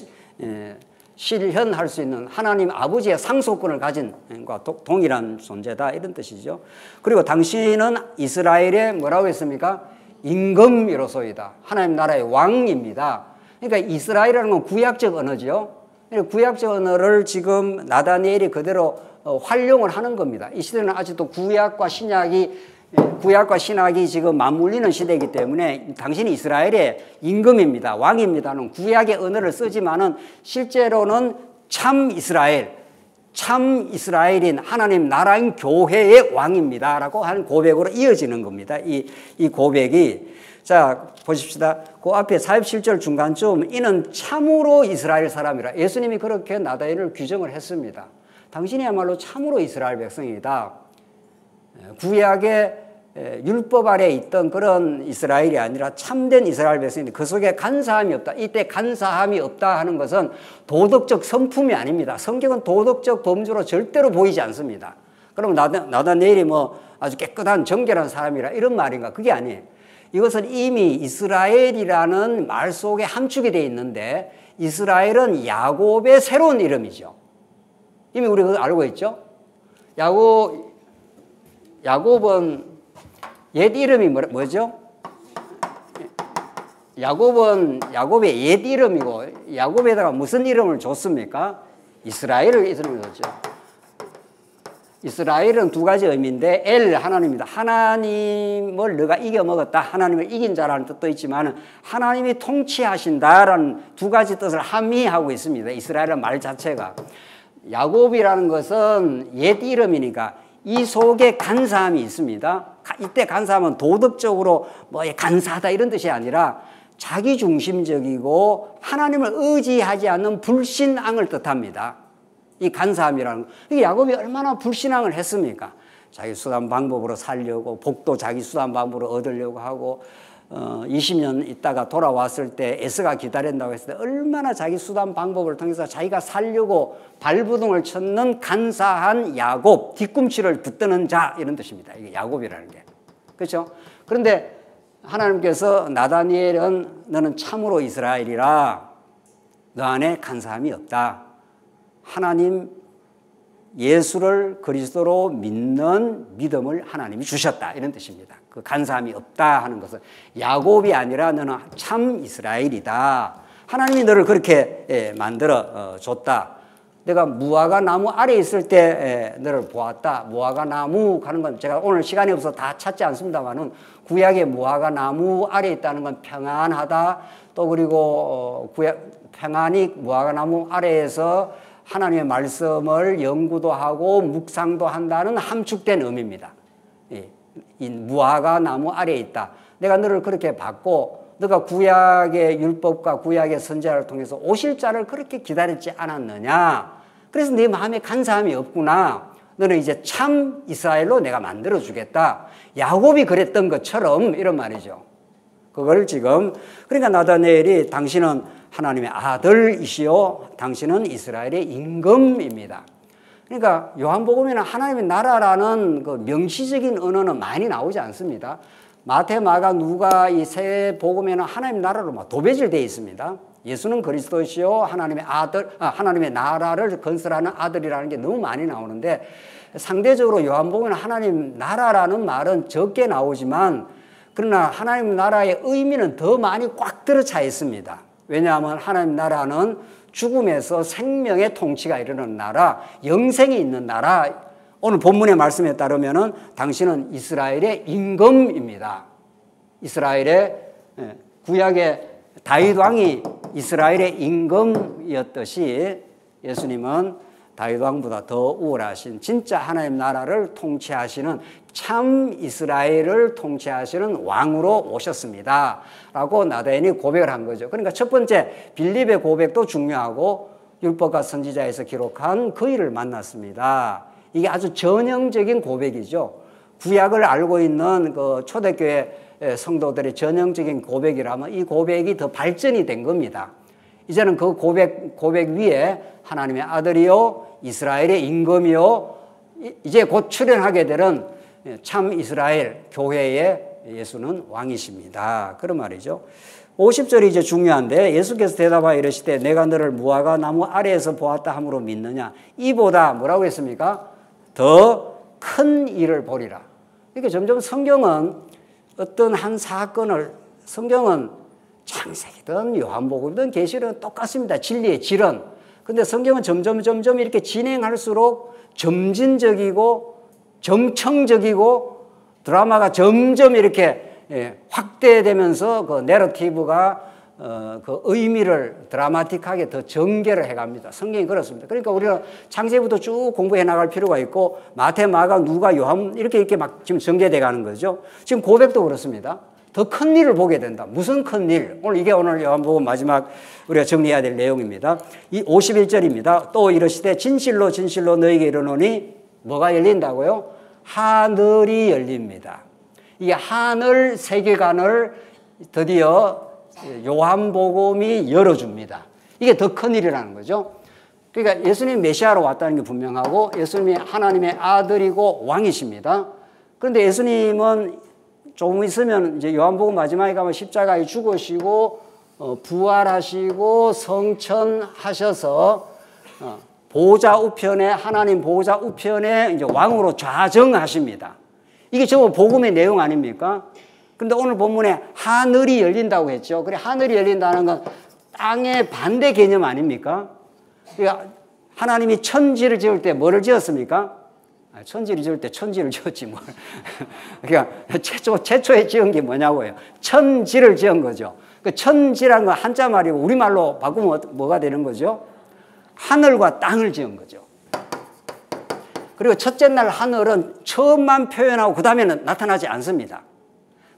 실현할 수 있는 하나님 아버지의 상속권을 가진 것과 동일한 존재다, 이런 뜻이죠. 그리고 당신은 이스라엘의 뭐라고 했습니까? 임금이로소이다. 하나님 나라의 왕입니다. 그러니까 이스라엘이라는 건 구약적 언어죠. 구약적 언어를 지금 나다니엘이 그대로 활용을 하는 겁니다. 이 시대는 아직도 구약과 신약이 지금 맞물리는 시대이기 때문에 당신이 이스라엘의 임금입니다. 왕입니다는 구약의 언어를 쓰지만은 실제로는 참 이스라엘인 하나님 나라인 교회의 왕입니다라고 하는 고백으로 이어지는 겁니다. 이 고백이. 자, 보십시다. 그 앞에 47절 중간쯤 이는 참으로 이스라엘 사람이라. 예수님이 그렇게 나다니엘을 규정을 했습니다. 당신이야말로 참으로 이스라엘 백성이다. 구약의 율법 아래에 있던 그런 이스라엘이 아니라 참된 이스라엘 백성인데 그 속에 간사함이 없다. 이때 간사함이 없다 하는 것은 도덕적 성품이 아닙니다. 성경은 도덕적 범주로 절대로 보이지 않습니다. 그럼 나다니엘이 뭐 아주 깨끗한 정결한 사람이라 이런 말인가? 그게 아니에요. 이것은 이미 이스라엘이라는 말 속에 함축이 되어 있는데 이스라엘은 야곱의 새로운 이름이죠. 이미 우리가 그거 알고 있죠. 야곱은 옛 이름이 뭐죠? 야곱의 옛 이름이고 야곱에다가 무슨 이름을 줬습니까? 이스라엘을 이름을 줬죠. 이스라엘은 두 가지 의미인데 하나님입니다. 하나님을 너가 이겨먹었다. 하나님을 이긴 자라는 뜻도 있지만 하나님이 통치하신다라는 두 가지 뜻을 함의하고 있습니다. 이스라엘은 말 자체가. 야곱이라는 것은 옛 이름이니까 이 속에 간사함이 있습니다. 이때 간사함은 도덕적으로 뭐 간사하다 이런 뜻이 아니라 자기중심적이고 하나님을 의지하지 않는 불신앙을 뜻합니다. 이 간사함이라는 거. 이게 야곱이 얼마나 불신앙을 했습니까? 자기 수단 방법으로 살려고, 복도 자기 수단 방법으로 얻으려고 하고 20년 있다가 돌아왔을 때 에스가 기다린다고 했을 때 얼마나 자기 수단 방법을 통해서 자기가 살려고 발부둥을 쳤는 간사한 야곱, 뒤꿈치를 붙드는 자, 이런 뜻입니다. 이게 야곱이라는 게. 그렇죠? 그런데 하나님께서 나다니엘은 너는 참으로 이스라엘이라 너 안에 간사함이 없다. 하나님 예수를 그리스도로 믿는 믿음을 하나님이 주셨다, 이런 뜻입니다. 그 간사함이 없다 하는 것은 야곱이 아니라 너는 참 이스라엘이다. 하나님이 너를 그렇게 만들어 줬다. 내가 무화과 나무 아래에 있을 때 너를 보았다. 무화과 나무 하는 건 제가 오늘 시간이 없어서 다 찾지 않습니다만은 구약의 무화과 나무 아래에 있다는 건 평안하다. 또 그리고 평안히 무화과 나무 아래에서 하나님의 말씀을 연구도 하고 묵상도 한다는 함축된 의미입니다. 이 무화과 나무 아래에 있다. 내가 너를 그렇게 봤고 너가 구약의 율법과 구약의 선지자를 통해서 오실 자를 그렇게 기다렸지 않았느냐. 그래서 네 마음에 간사함이 없구나. 너는 이제 참 이스라엘로 내가 만들어주겠다. 야곱이 그랬던 것처럼 이런 말이죠. 그걸 지금 그러니까 나다니엘이 당신은 하나님의 아들이시요 당신은 이스라엘의 임금입니다. 그러니까 요한복음에는 하나님의 나라라는 그 명시적인 언어는 많이 나오지 않습니다. 마태, 마가, 누가 이 세 복음에는 하나님의 나라로 막 도배질되어 있습니다. 예수는 그리스도시요 하나님의 아들, 하나님의 나라를 건설하는 아들이라는 게 너무 많이 나오는데 상대적으로 요한복음에는 하나님 나라라는 말은 적게 나오지만 그러나 하나님 나라의 의미는 더 많이 꽉 들어차 있습니다. 왜냐하면 하나님 나라는 죽음에서 생명의 통치가 이르는 나라, 영생이 있는 나라. 오늘 본문의 말씀에 따르면은 당신은 이스라엘의 임금입니다. 이스라엘의 구약의 다윗 왕이 이스라엘의 임금이었듯이 예수님은 다윗 왕보다 더 우월하신 진짜 하나님 나라를 통치하시는 참 이스라엘을 통치하시는 왕으로 오셨습니다. 라고 나다니엘이 고백을 한 거죠. 그러니까 첫 번째 빌립의 고백도 중요하고 율법과 선지자에서 기록한 그 일을 만났습니다. 이게 아주 전형적인 고백이죠. 구약을 알고 있는 그 초대교회 성도들의 전형적인 고백이라면 이 고백이 더 발전이 된 겁니다. 이제는 그 고백 위에 하나님의 아들이요 이스라엘의 임금이요 이제 곧 출현하게 되는 참 이스라엘 교회의 예수는 왕이십니다. 그런 말이죠. 50절이 이제 중요한데 예수께서 대답하여 이르시되 내가 너를 무화과 나무 아래에서 보았다 함으로 믿느냐. 이보다 뭐라고 했습니까? 더 큰 일을 보리라. 이렇게 점점 성경은 어떤 한 사건을 성경은 창세기든 요한복음이든 계시록은 똑같습니다. 진리의 질은. 근데 성경은 점점 이렇게 진행할수록 점진적이고 정청적이고 드라마가 점점 이렇게 확대되면서 그 내러티브가 그 의미를 드라마틱하게 더 전개를 해갑니다. 성경이 그렇습니다. 그러니까 우리는 창세기부터 쭉 공부해 나갈 필요가 있고 마태, 마가, 누가, 요한 이렇게 막 지금 전개돼 가는 거죠. 지금 고백도 그렇습니다. 더 큰 일을 보게 된다. 무슨 큰 일? 이게 오늘 요한복음 마지막 우리가 정리해야 될 내용입니다. 이 51절입니다. 또 이르시되 진실로 진실로 너에게 이르노니 뭐가 열린다고요? 하늘이 열립니다. 이게 하늘 세계관을 드디어 요한복음이 열어줍니다. 이게 더 큰 일이라는 거죠. 그러니까 예수님이 메시아로 왔다는 게 분명하고 예수님이 하나님의 아들이고 왕이십니다. 그런데 예수님은 조금 있으면 이제 요한복음 마지막에 가면 십자가에 죽으시고 부활하시고 성천하셔서 보좌 우편에 하나님 보좌 우편에 이제 왕으로 좌정하십니다. 이게 전부 복음의 내용 아닙니까? 그런데 오늘 본문에 하늘이 열린다고 했죠. 그래 하늘이 열린다는 건 땅의 반대 개념 아닙니까? 그러니까 하나님이 천지를 지을 때 뭐를 지었습니까? 천지를 지을 때 천지를 지었지 뭘. 그러니까 최초에 지은 게 뭐냐고요. 천지를 지은 거죠. 그 천지란 건 한자 말이고 우리말로 바꾸면 뭐가 되는 거죠? 하늘과 땅을 지은 거죠. 그리고 첫째 날 하늘은 처음만 표현하고 그 다음에는 나타나지 않습니다.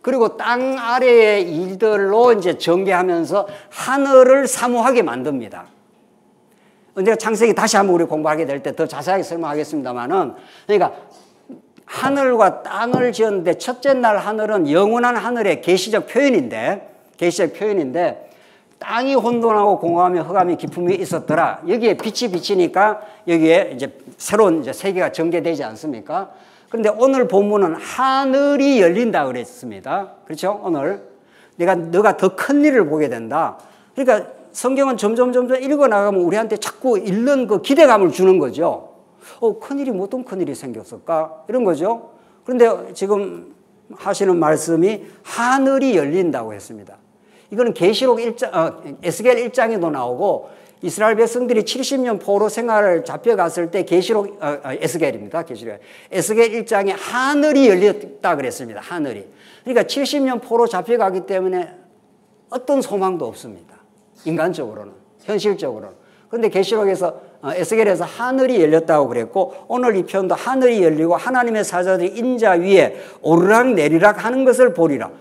그리고 땅 아래의 일들로 이제 전개하면서 하늘을 사모하게 만듭니다. 언제가 창세기 다시 한번 우리 공부하게 될 때 더 자세하게 설명하겠습니다만은 그러니까 하늘과 땅을 지었는데 첫째 날 하늘은 영원한 하늘의 계시적 표현인데 땅이 혼돈하고 공허하며 흑암이 깊음이 있었더라. 여기에 빛이 비치니까 여기에 이제 새로운 이제 세계가 전개되지 않습니까? 그런데 오늘 본문은 하늘이 열린다 그랬습니다. 그렇죠? 오늘 너가 더 큰 일을 보게 된다. 그러니까 성경은 점점 읽어나가면 우리한테 자꾸 읽는 그 기대감을 주는 거죠. 큰일이 어떤 큰일이 생겼을까? 이런 거죠. 그런데 지금 하시는 말씀이 하늘이 열린다고 했습니다. 이거는 계시록 1장, 에스겔 1장에도 나오고 이스라엘 백성들이 70년 포로 생활을 잡혀갔을 때 계시록 에스겔입니다. 계시록 에스겔 1장에 하늘이 열렸다 그랬습니다. 하늘이. 그러니까 70년 포로 잡혀가기 때문에 어떤 소망도 없습니다. 인간적으로는, 현실적으로는. 그런데 계시록에서 에스겔에서 하늘이 열렸다고 그랬고, 오늘 이 표현도 하늘이 열리고 하나님의 사자들이 인자 위에 오르락 내리락 하는 것을 보리라.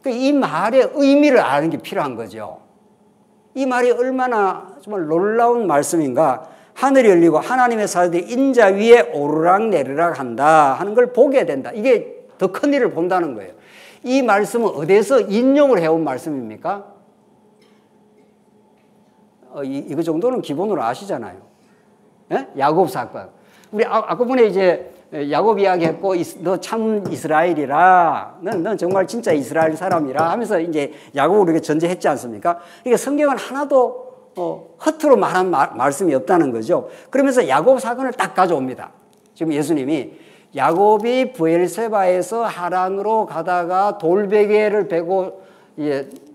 이 말의 의미를 아는 게 필요한 거죠. 이 말이 얼마나 정말 놀라운 말씀인가. 하늘이 열리고 하나님의 사자들이 인자 위에 오르락 내리락 한다 하는 걸 보게 된다. 이게 더 큰 일을 본다는 거예요. 이 말씀은 어디에서 인용을 해온 말씀입니까? 이거 정도는 기본으로 아시잖아요. 예? 야곱 사건. 우리 아까번에 이제 야곱 이야기했고, 너 참 이스라엘이라, 넌 정말 진짜 이스라엘 사람이라 하면서 이제 야곱을 우리가 전제했지 않습니까? 그러니까 성경은 하나도 허투루 말한 말씀이 없다는 거죠. 그러면서 야곱 사건을 딱 가져옵니다. 지금 예수님이 야곱이 브엘세바에서 하란으로 가다가 돌베개를 베고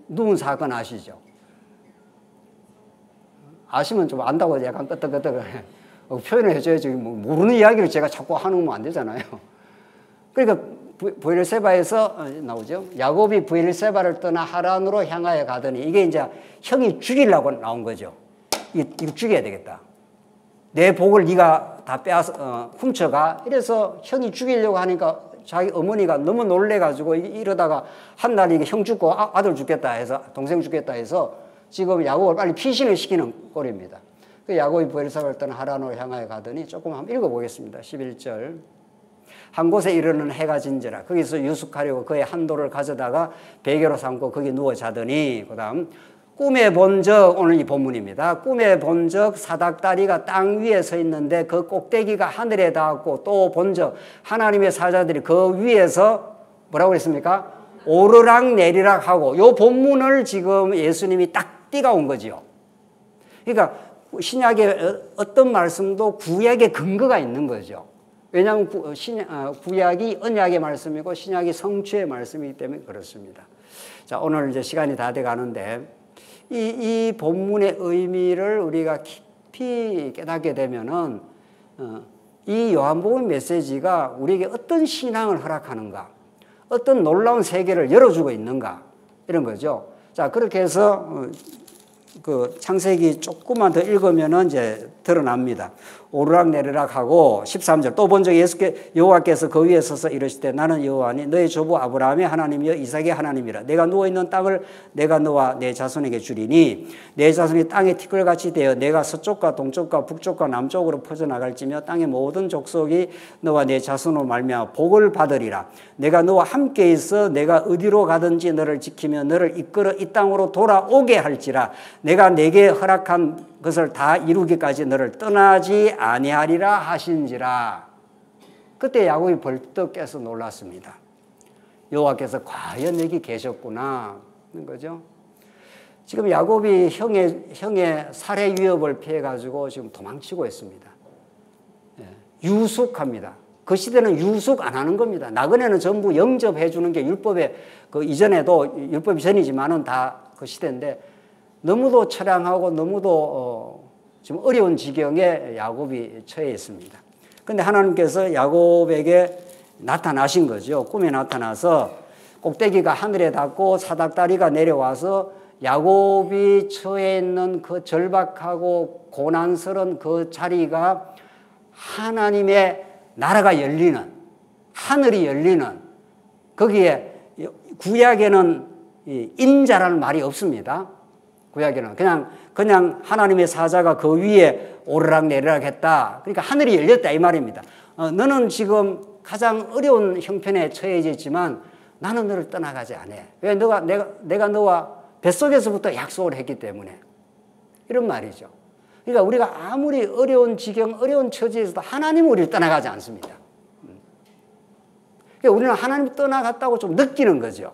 누운 사건 아시죠? 아시면 좀 안다고 약간 끄떡끄떡 표현을 해줘야지. 모르는 이야기를 제가 자꾸 하는 건 안 되잖아요. 그러니까 브엘세바에서 나오죠. 야곱이 브엘세바를 떠나 하란으로 향하여 가더니, 이게 이제 형이 죽이려고 나온 거죠. 이거 죽여야 되겠다. 내 복을 네가 다 빼앗아 훔쳐가. 이래서 형이 죽이려고 하니까 자기 어머니가 너무 놀래가지고 이러다가 한 날 이게 형 죽고 아들 죽겠다 해서, 동생 죽겠다 해서 지금 야곱을 빨리 피신을 시키는 꼴입니다. 그 야곱이 브엘세바를 떠나 하란으로 향하여 가더니, 조금 한번 읽어보겠습니다. 11절. 한 곳에 이르는 해가 진지라. 거기서 유숙하려고 그의 한 돌을 가져다가 베개로 삼고 거기 누워 자더니, 그 다음 꿈에 본 적, 오늘 이 본문입니다. 꿈에 본 적 사닥다리가 땅 위에 서 있는데 그 꼭대기가 하늘에 닿았고, 또 본 적 하나님의 사자들이 그 위에서 뭐라고 그랬습니까? 오르락 내리락 하고. 요 본문을 지금 예수님이 딱 띠가 온 거지요. 그러니까 신약의 어떤 말씀도 구약의 근거가 있는 거죠. 왜냐하면 구약이 언약의 말씀이고 신약이 성취의 말씀이기 때문에 그렇습니다. 자, 오늘 이제 시간이 다 돼 가는데, 이 본문의 의미를 우리가 깊이 깨닫게 되면은, 이 요한복음 메시지가 우리에게 어떤 신앙을 허락하는가, 어떤 놀라운 세계를 열어주고 있는가, 이런 거죠. 자, 그렇게 해서 그 창세기 조금만 더 읽으면은 이제 드러납니다. 오르락 내리락 하고 13절. 또 본 적에 여호와께서 그 위에 서서 이르시되, 나는 여호와니 너희 조부 아브라함의 하나님이여 이삭의 하나님이라. 내가 누워있는 땅을 내가 너와 내 자손에게 주리니 내 자손이 땅에 티끌같이 되어 내가 서쪽과 동쪽과 북쪽과 남쪽으로 퍼져나갈지며 땅의 모든 족속이 너와 내 자손으로 말미암아 복을 받으리라. 내가 너와 함께 있어 내가 어디로 가든지 너를 지키며 너를 이끌어 이 땅으로 돌아오게 할지라. 내가 내게 허락한 것을 다 이루기까지 너를 떠나지 아니하리라 하신지라. 그때 야곱이 벌떡 깨서 놀랐습니다. 여호와께서 과연 여기 계셨구나 하는 거죠. 지금 야곱이 형의 살해 위협을 피해가지고 지금 도망치고 있습니다. 유숙합니다. 그 시대는 유숙 안 하는 겁니다. 나그네는 전부 영접해 주는 게 율법에, 그 이전에도 율법 이전이지만은 다 그 시대인데, 너무도 처량하고 너무도 지금 어려운 지경에 야곱이 처해 있습니다. 그런데 하나님께서 야곱에게 나타나신 거죠. 꿈에 나타나서 꼭대기가 하늘에 닿고 사닥다리가 내려와서 야곱이 처해 있는 그 절박하고 고난스러운 그 자리가 하나님의 나라가 열리는, 하늘이 열리는, 거기에 구약에는 인자라는 말이 없습니다. 구약에는 그냥 하나님의 사자가 그 위에 오르락 내리락 했다. 그러니까 하늘이 열렸다 이 말입니다. 너는 지금 가장 어려운 형편에 처해져 있지만 나는 너를 떠나가지 않아. 왜? 내가 너와 뱃속에서부터 약속을 했기 때문에. 이런 말이죠. 그러니까 우리가 아무리 어려운 지경, 어려운 처지에서도 하나님은 우리를 떠나가지 않습니다. 그러니까 우리는 하나님 떠나갔다고 좀 느끼는 거죠.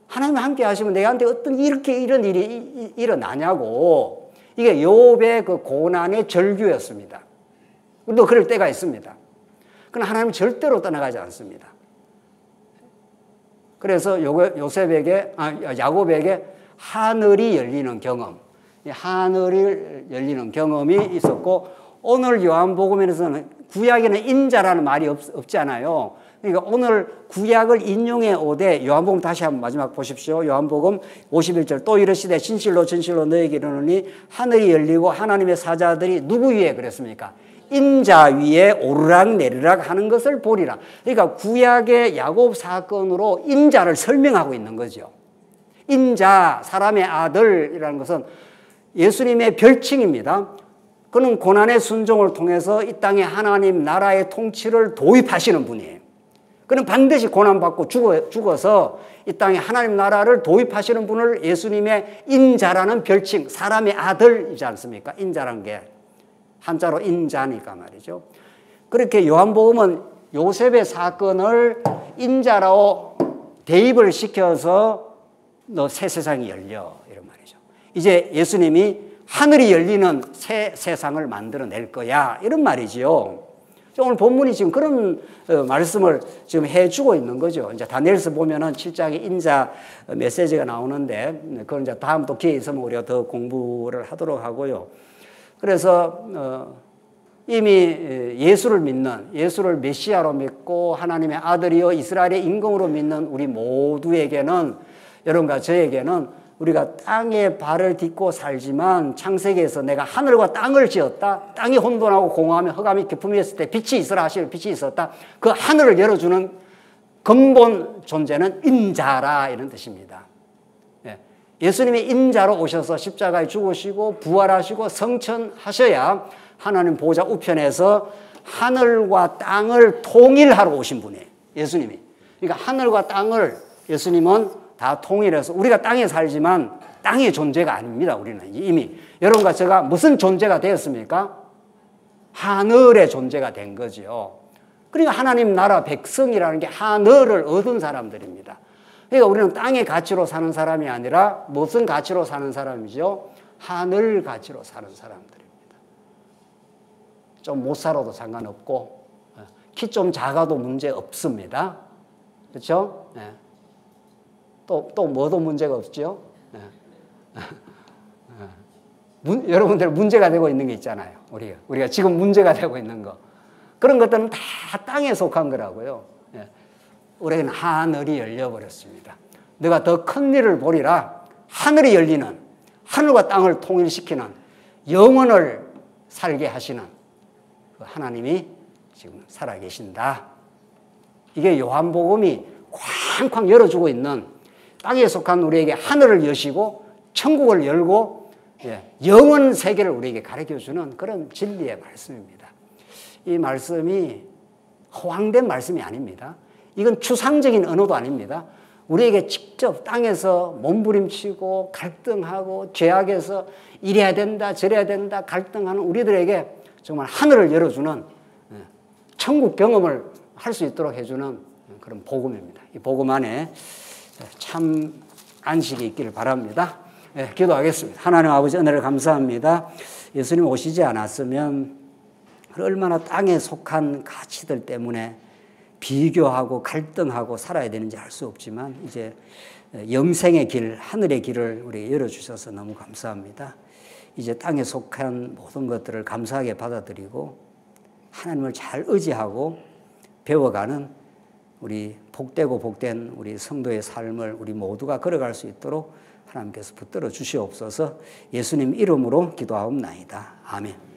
하나님 함께 하시면 내한테 어떤 이런 일이 일어나냐고. 이게 욥의 그 고난의 절규였습니다. 또 그럴 때가 있습니다. 그러나 하나님은 절대로 떠나가지 않습니다. 그래서 야곱에게 하늘이 열리는 경험, 하늘이 열리는 경험이 있었고, 오늘 요한복음에서는 구약에는 인자라는 말이 없잖아요. 그러니까 오늘 구약을 인용해 오되 요한복음 다시 한번 마지막 보십시오. 요한복음 51절 또 이르시되 진실로 진실로 너에게 이르노니 하늘이 열리고 하나님의 사자들이 누구 위에 그랬습니까? 인자 위에 오르락 내리락 하는 것을 보리라. 그러니까 구약의 야곱 사건으로 인자를 설명하고 있는 거죠. 인자, 사람의 아들이라는 것은 예수님의 별칭입니다. 그는 고난의 순종을 통해서 이 땅에 하나님 나라의 통치를 도입하시는 분이에요. 그는 반드시 고난받고 죽어서 이 땅에 하나님 나라를 도입하시는 분을 예수님의 인자라는 별칭, 사람의 아들이지 않습니까? 인자란 게 한자로 인자니까 말이죠. 그렇게 요한복음은 요셉의 사건을 인자로 대입을 시켜서 너 새 세상이 열려 이런 말이죠. 이제 예수님이 하늘이 열리는 새 세상을 만들어낼 거야 이런 말이지요. 오늘 본문이 지금 그런 말씀을 지금 해주고 있는 거죠. 이제 다니엘서 보면은 7장에 인자 메시지가 나오는데 그건 이제 다음 또 기회 있으면 우리가 더 공부를 하도록 하고요. 그래서 이미 예수를 믿는, 예수를 메시아로 믿고 하나님의 아들이요 이스라엘의 임금으로 믿는 우리 모두에게는, 여러분과 저에게는 우리가 땅에 발을 딛고 살지만 창세기에서 내가 하늘과 땅을 지었다. 땅이 혼돈하고 공허하며 흑암이 깊음이 있을 때 빛이 있으라 하시면 빛이 있었다. 그 하늘을 열어주는 근본 존재는 인자라 이런 뜻입니다. 예수님이 인자로 오셔서 십자가에 죽으시고 부활하시고 성천하셔야 하나님 보좌 우편에서 하늘과 땅을 통일하러 오신 분이에요. 예수님이. 그러니까 하늘과 땅을 예수님은 다 통일해서 우리가 땅에 살지만 땅의 존재가 아닙니다. 우리는 이미 여러분과 제가 무슨 존재가 되었습니까? 하늘의 존재가 된 거죠. 그러니까 하나님 나라 백성이라는 게 하늘을 얻은 사람들입니다. 그러니까 우리는 땅의 가치로 사는 사람이 아니라 무슨 가치로 사는 사람이죠? 하늘 가치로 사는 사람들입니다. 좀 못 살아도 상관없고 키 좀 작아도 문제 없습니다. 그렇죠? 네. 또 뭐도 문제가 없죠? 네. 여러분들 문제가 되고 있는 게 있잖아요. 우리가 지금 문제가 되고 있는 거. 그런 것들은 다 땅에 속한 거라고요. 네. 우리는 하늘이 열려버렸습니다. 너가 더 큰 일을 보리라. 하늘이 열리는, 하늘과 땅을 통일시키는, 영혼을 살게 하시는 그 하나님이 지금 살아계신다. 이게 요한복음이 쾅쾅 열어주고 있는, 땅에 속한 우리에게 하늘을 여시고 천국을 열고 영원 세계를 우리에게 가르쳐주는 그런 진리의 말씀입니다. 이 말씀이 허황된 말씀이 아닙니다. 이건 추상적인 언어도 아닙니다. 우리에게 직접 땅에서 몸부림치고 갈등하고 죄악에서 이래야 된다 저래야 된다 갈등하는 우리들에게 정말 하늘을 열어주는 천국 경험을 할 수 있도록 해주는 그런 복음입니다. 이 복음 안에 참 안식이 있기를 바랍니다. 기도하겠습니다. 하나님 아버지 은혜를 감사합니다. 예수님 오시지 않았으면 얼마나 땅에 속한 가치들 때문에 비교하고 갈등하고 살아야 되는지 알 수 없지만 이제 영생의 길, 하늘의 길을 우리에게 열어주셔서 너무 감사합니다. 이제 땅에 속한 모든 것들을 감사하게 받아들이고 하나님을 잘 의지하고 배워가는 우리 복되고 복된 우리 성도의 삶을 우리 모두가 걸어갈 수 있도록 하나님께서 붙들어 주시옵소서. 예수님 이름으로 기도하옵나이다. 아멘.